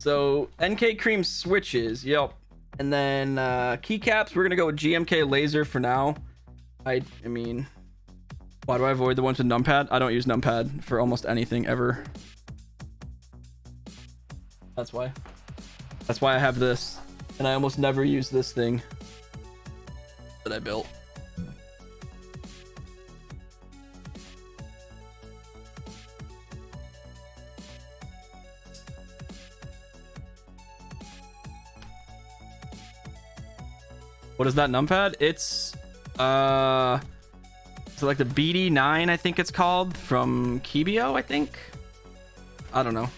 So NK cream switches, yep. And then keycaps, we're gonna go with GMK Laser for now. I mean, why do I avoid the ones with numpad? I don't use numpad for almost anything ever. That's why. That's why I have this, and I almost never use this thing that I built. What is that numpad? It's so like the BD9, I think it's called, from Kebio, I think. I don't know.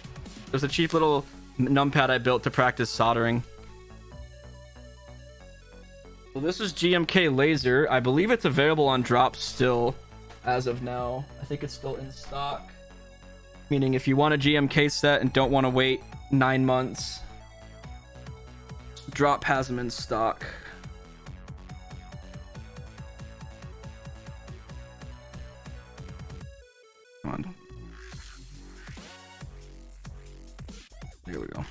There's a cheap little numpad I built to practice soldering. So this is GMK Laser. I believe it's available on drop still as of now. I think it's still in stock. Meaning if you want a GMK set and don't want to wait 9 months, drop has them in stock. Come on. Here we go.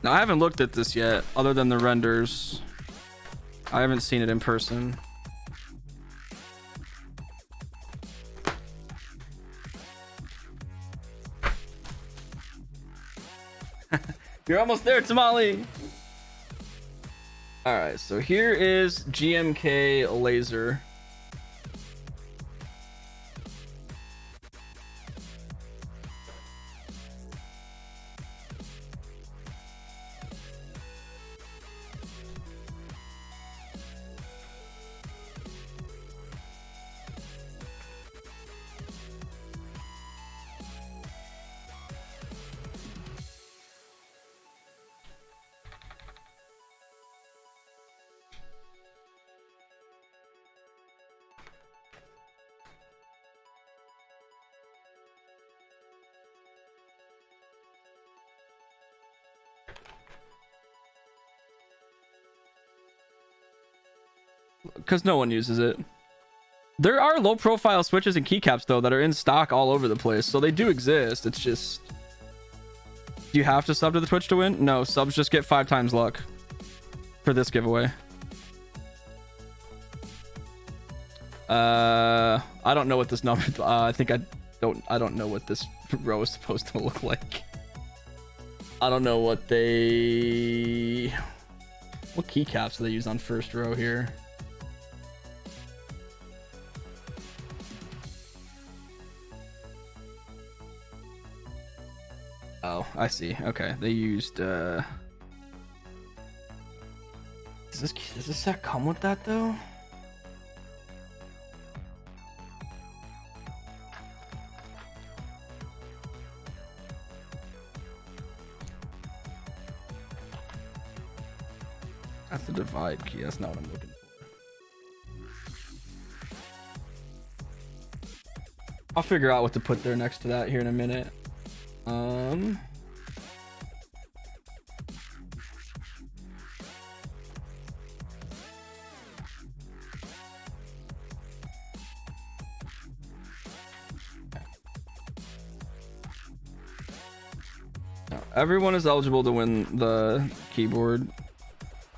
Now, I haven't looked at this yet, other than the renders. I haven't seen it in person. You're almost there, Tamale! Alright, so here is GMK Laser. Because no one uses it. There are low profile switches and keycaps though that are in stock all over the place, so they do exist. It's just, do you have to sub to the Twitch to win? No, subs just get 5 times luck for this giveaway. I don't know what this number. I think I don't know what this row is supposed to look like. I don't know what keycaps do they use on first row here. Oh, I see. Okay, they used does this set come with that though? That's the divide key. That's not what I'm looking for. I'll figure out what to put there next to that here in a minute. Now, everyone is eligible to win the keyboard.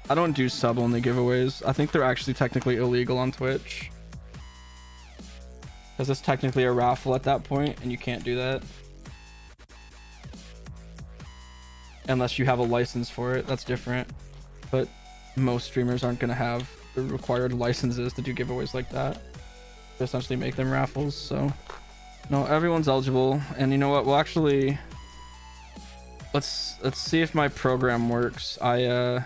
I don't do sub-only giveaways. I think they're actually technically illegal on Twitch. Because it's technically a raffle at that point, and you can't do that. unless you have a license for it. That's different. But most streamers aren't going to have the required licenses to do giveaways like that. To essentially make them raffles. So no, everyone's eligible. And you know what? Well, actually, let's see if my program works. Yeah.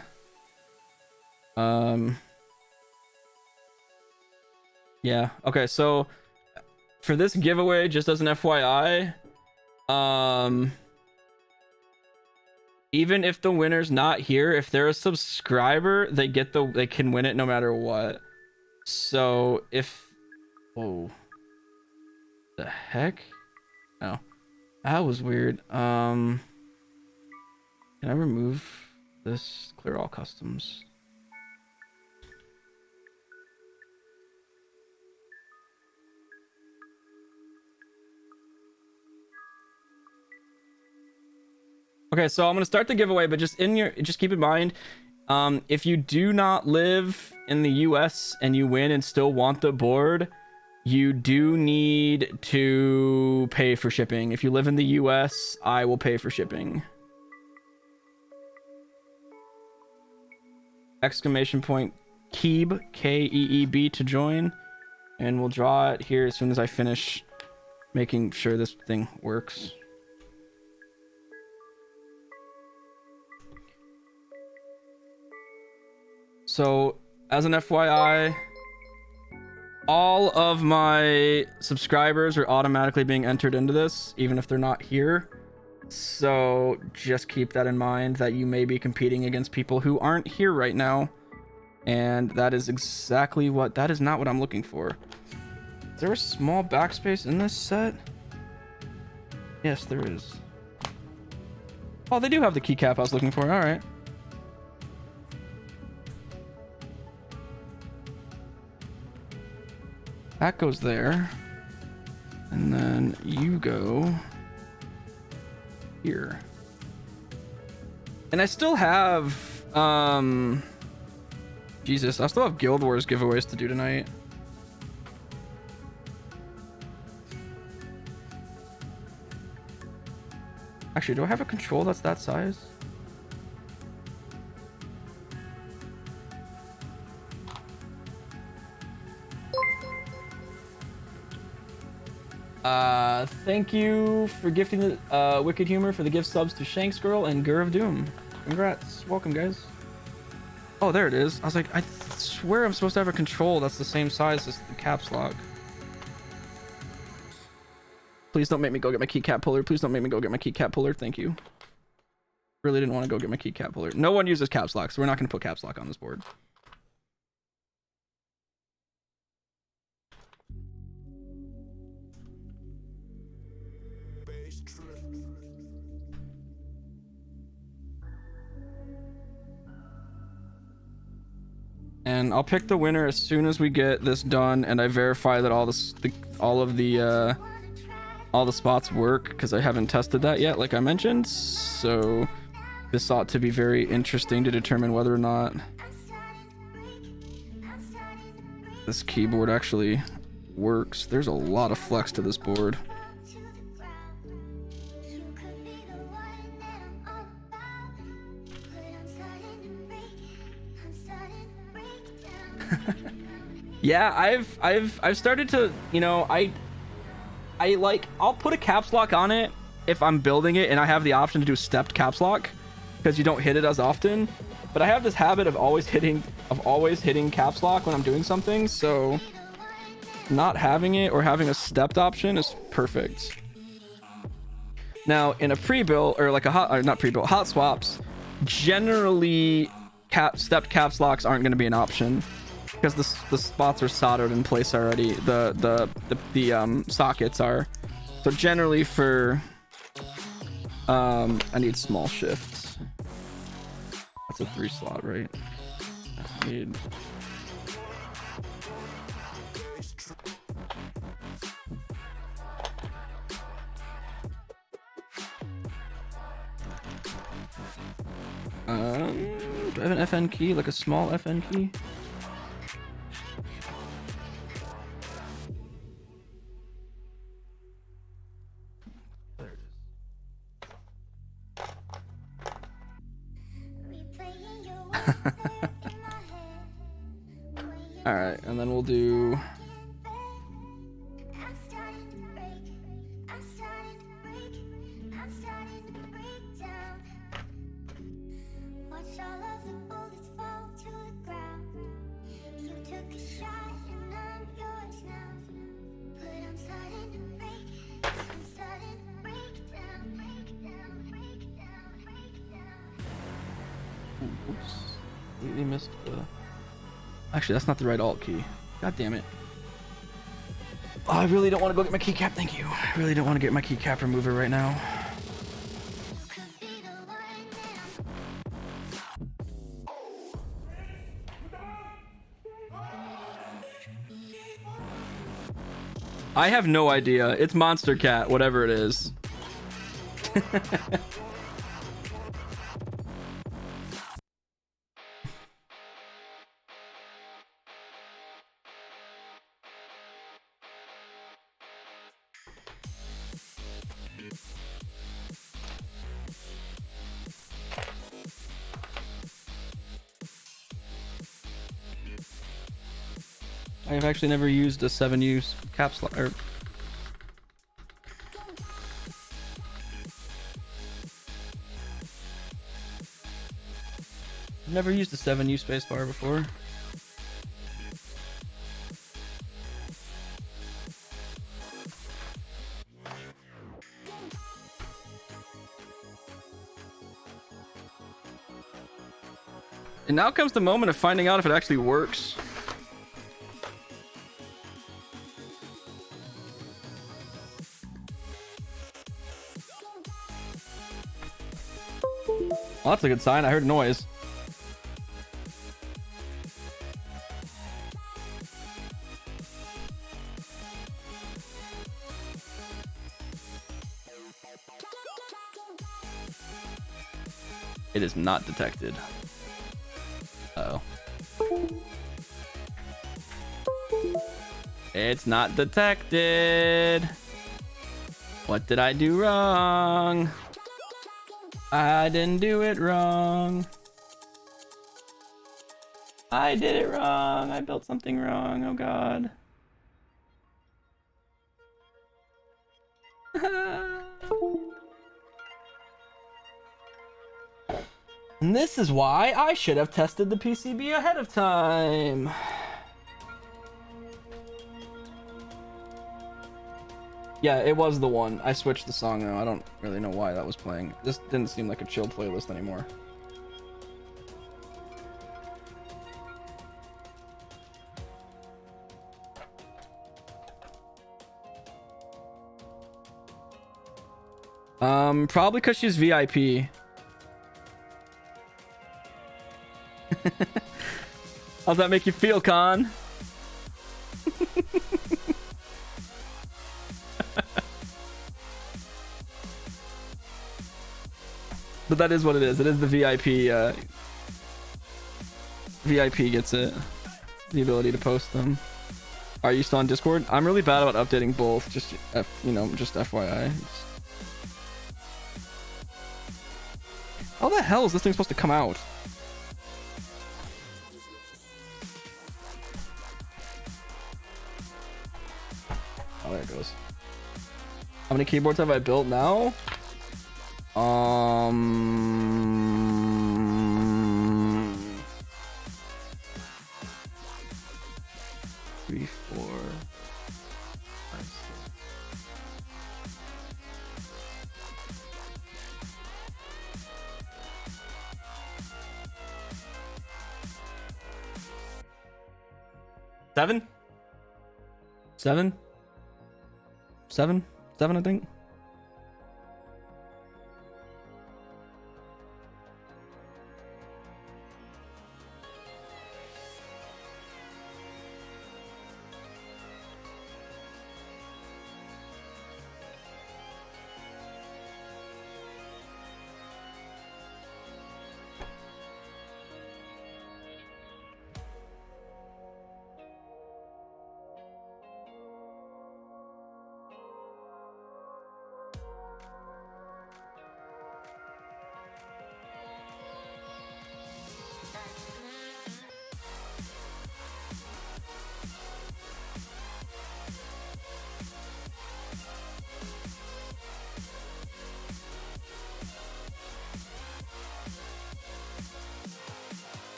Okay, so for this giveaway, just as an FYI, even if the winner's not here, if they're a subscriber, they can win it no matter what. So if, whoa, the heck? Oh, that was weird. Can I remove this? Clear all customs. Okay, so I'm gonna start the giveaway, but just keep in mind, if you do not live in the US and you win and still want the board, you do need to pay for shipping. If you live in the US, I will pay for shipping. Exclamation point Keeb, K-E-E-B, to join, and we'll draw it here as soon as I finish making sure this thing works. So, as an FYI, all of my subscribers are automatically being entered into this, even if they're not here. So, just keep that in mind, that you may be competing against people who aren't here right now. And that is exactly what... That is not what I'm looking for. Is there a small backspace in this set? Yes, there is. Oh, they do have the keycap I was looking for. Alright. That goes there. And then you go here. And I still have Jesus, I still have Guild Wars giveaways to do tonight. Actually, do I have a control that's that size? Thank you for gifting the Wicked Humor for the gift subs to Shanks Girl and Gur of Doom. Congrats. Welcome, guys. Oh, there it is. I was like, I swear I'm supposed to have a control that's the same size as the caps lock. Please don't make me go get my keycap puller. Please don't make me go get my keycap puller. Thank you. Really didn't want to go get my keycap puller. No one uses caps lock, so we're not going to put caps lock on this board. And I'll pick the winner as soon as we get this done and I verify that all the spots work, because I haven't tested that yet, like I mentioned. So this ought to be very interesting to determine whether or not this keyboard actually works. There's a lot of flex to this board. Yeah, I've started to, you know, I'll put a caps lock on it if I'm building it and I have the option to do stepped caps lock, because you don't hit it as often. But I have this habit of always hitting caps lock when I'm doing something, so not having it or having a stepped option is perfect. Now in a pre-build or like a hot swaps, generally stepped caps locks aren't going to be an option, because the spots are soldered in place already. The sockets are. So generally for I need small shifts. That's a 3 slot, right? I need... do I have an FN key, like a small FN key? There it is. All right, and then we'll do. Oops. Completely missed the. Actually, that's not the right alt key. God damn it. Oh, I really don't want to go get my keycap. Thank you. I really don't want to get my keycap remover right now. I have no idea. It's Monster Cat, whatever it is. I have actually never used a 7U cap slot. Or... I've never used a 7U spacebar before. And now comes the moment of finding out if it actually works. Well, that's a good sign. I heard a noise. It is not detected. Uh-oh. It's not detected. What did I do wrong? I didn't do it wrong. I did it wrong. I built something wrong. Oh god. And this is why I should have tested the PCB ahead of time. Yeah, it was the one. I switched the song now. I don't really know why that was playing. This didn't seem like a chill playlist anymore. Probably because she's VIP. How's that make you feel, Con? But that is what it is. It is the VIP. VIP gets it. The ability to post them. Are you still on Discord? I'm really bad about updating both. Just, you know, just FYI. How the hell is this thing supposed to come out? Oh, there it goes. How many keyboards have I built now? 3, 4, 5, 6. Seven, I think.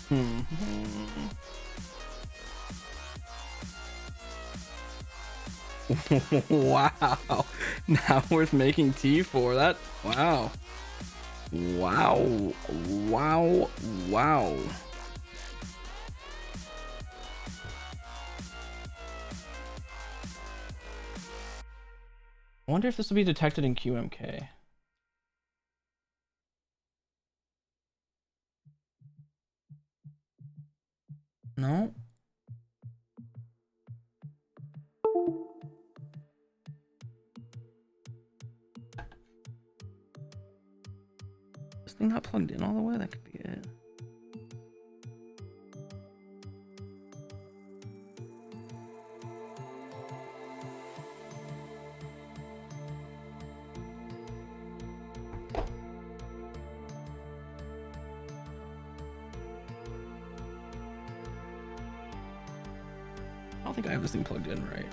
Hmm. Wow. Not worth making tea for that. Wow. Wow. Wow. Wow. I wonder if this will be detected in QMK. No. This thing not plugged in all the way? That could be it. I don't think I have this thing plugged in right.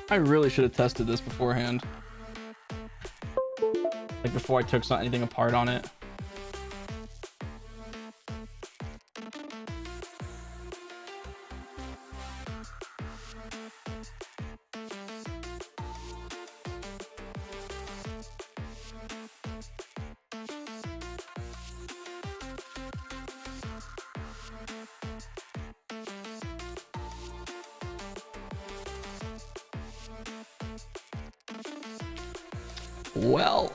I really should have tested this beforehand. Like before I took anything apart on it. Well,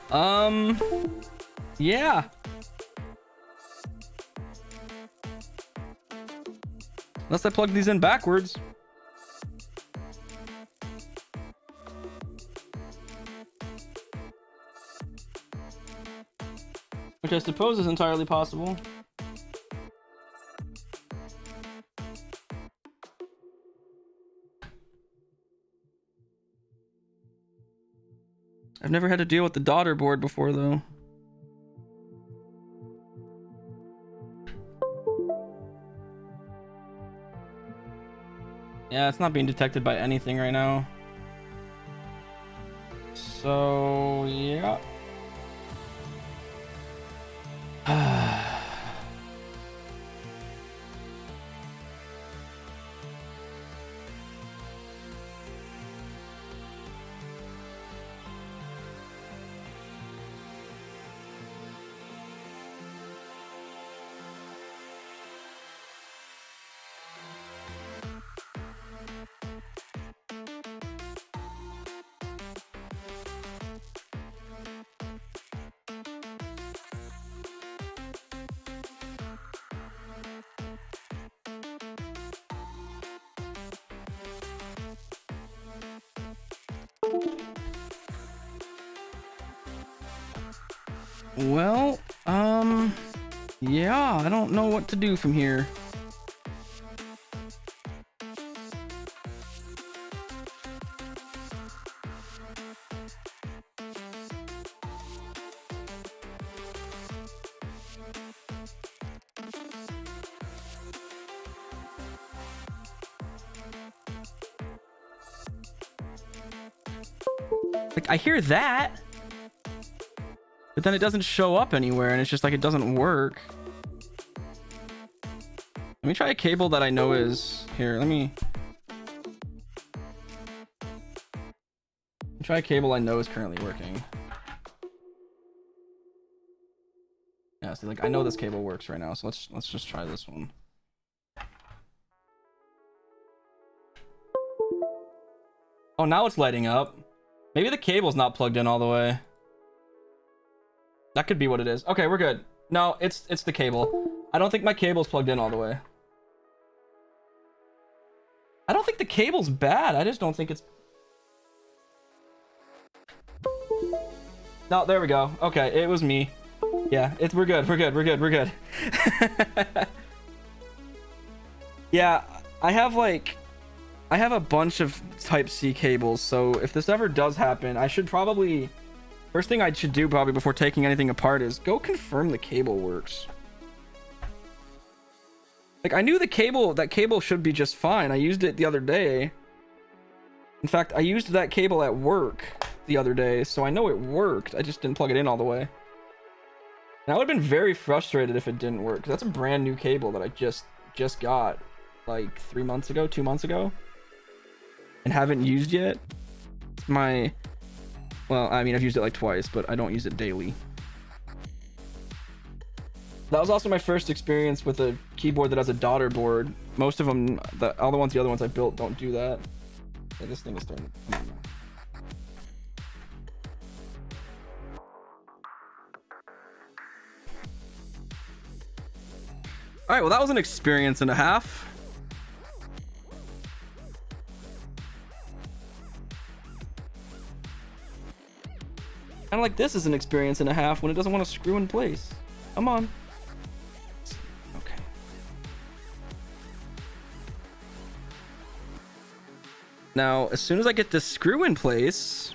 yeah. Unless I plug these in backwards. Which I suppose is entirely possible. I've never had to deal with the daughter board before, though. Yeah, it's not being detected by anything right now. So, yeah. Well, yeah, I don't know what to do from here. Like, I hear that, but then it doesn't show up anywhere, and it's just like it doesn't work. Let me try a cable that I know is here. Let me try a cable I know is currently working. Yeah, see, like I know this cable works right now, so let's just try this one. Oh, now it's lighting up. Maybe the cable's not plugged in all the way. That could be what it is. Okay, we're good. No, it's the cable. I don't think my cable's plugged in all the way. I don't think the cable's bad. I just don't think it's No, there we go. Okay, it was me. Yeah, we're good. We're good. We're good. We're good. Yeah, I have a bunch of Type-C cables, so if this ever does happen, I should probably... First thing I should do probably before taking anything apart is go confirm the cable works. Like, I knew that cable should be just fine. I used it the other day. In fact, I used that cable at work the other day, so I know it worked. I just didn't plug it in all the way. And I would have been very frustrated if it didn't work. That's a brand new cable that I just got like 3 months ago, 2 months ago, and haven't used yet. Well, I mean, I've used it like twice, but I don't use it daily. That was also my first experience with a keyboard that has a daughter board. Most of them, the other ones I built don't do that. Yeah, this thing is starting to come on now. All right, well, that was an experience and a half. Kind of like this is an experience and a half when it doesn't want to screw in place. Come on. Okay. Now, as soon as I get this screw in place...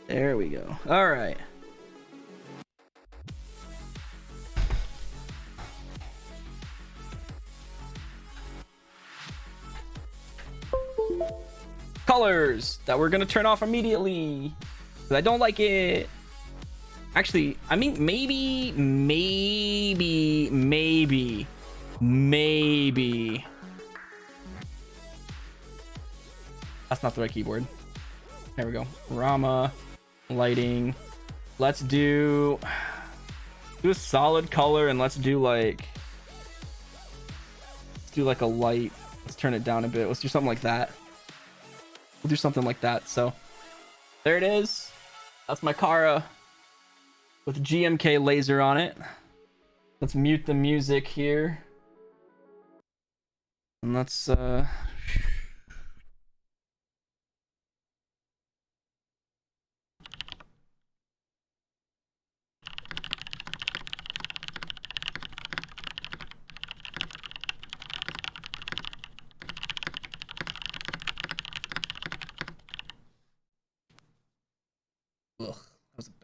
There we go. All right. Colors that we're gonna turn off immediately because I don't like it. Actually, I mean, maybe. That's not the right keyboard. There we go. Rama, lighting. Let's do a solid color, and let's do like a light. Let's turn it down a bit. Let's do something like that. We'll do something like that. So there it is. That's my Kara with GMK Laser on it. Let's mute the music here. And let's ugh, that was a bad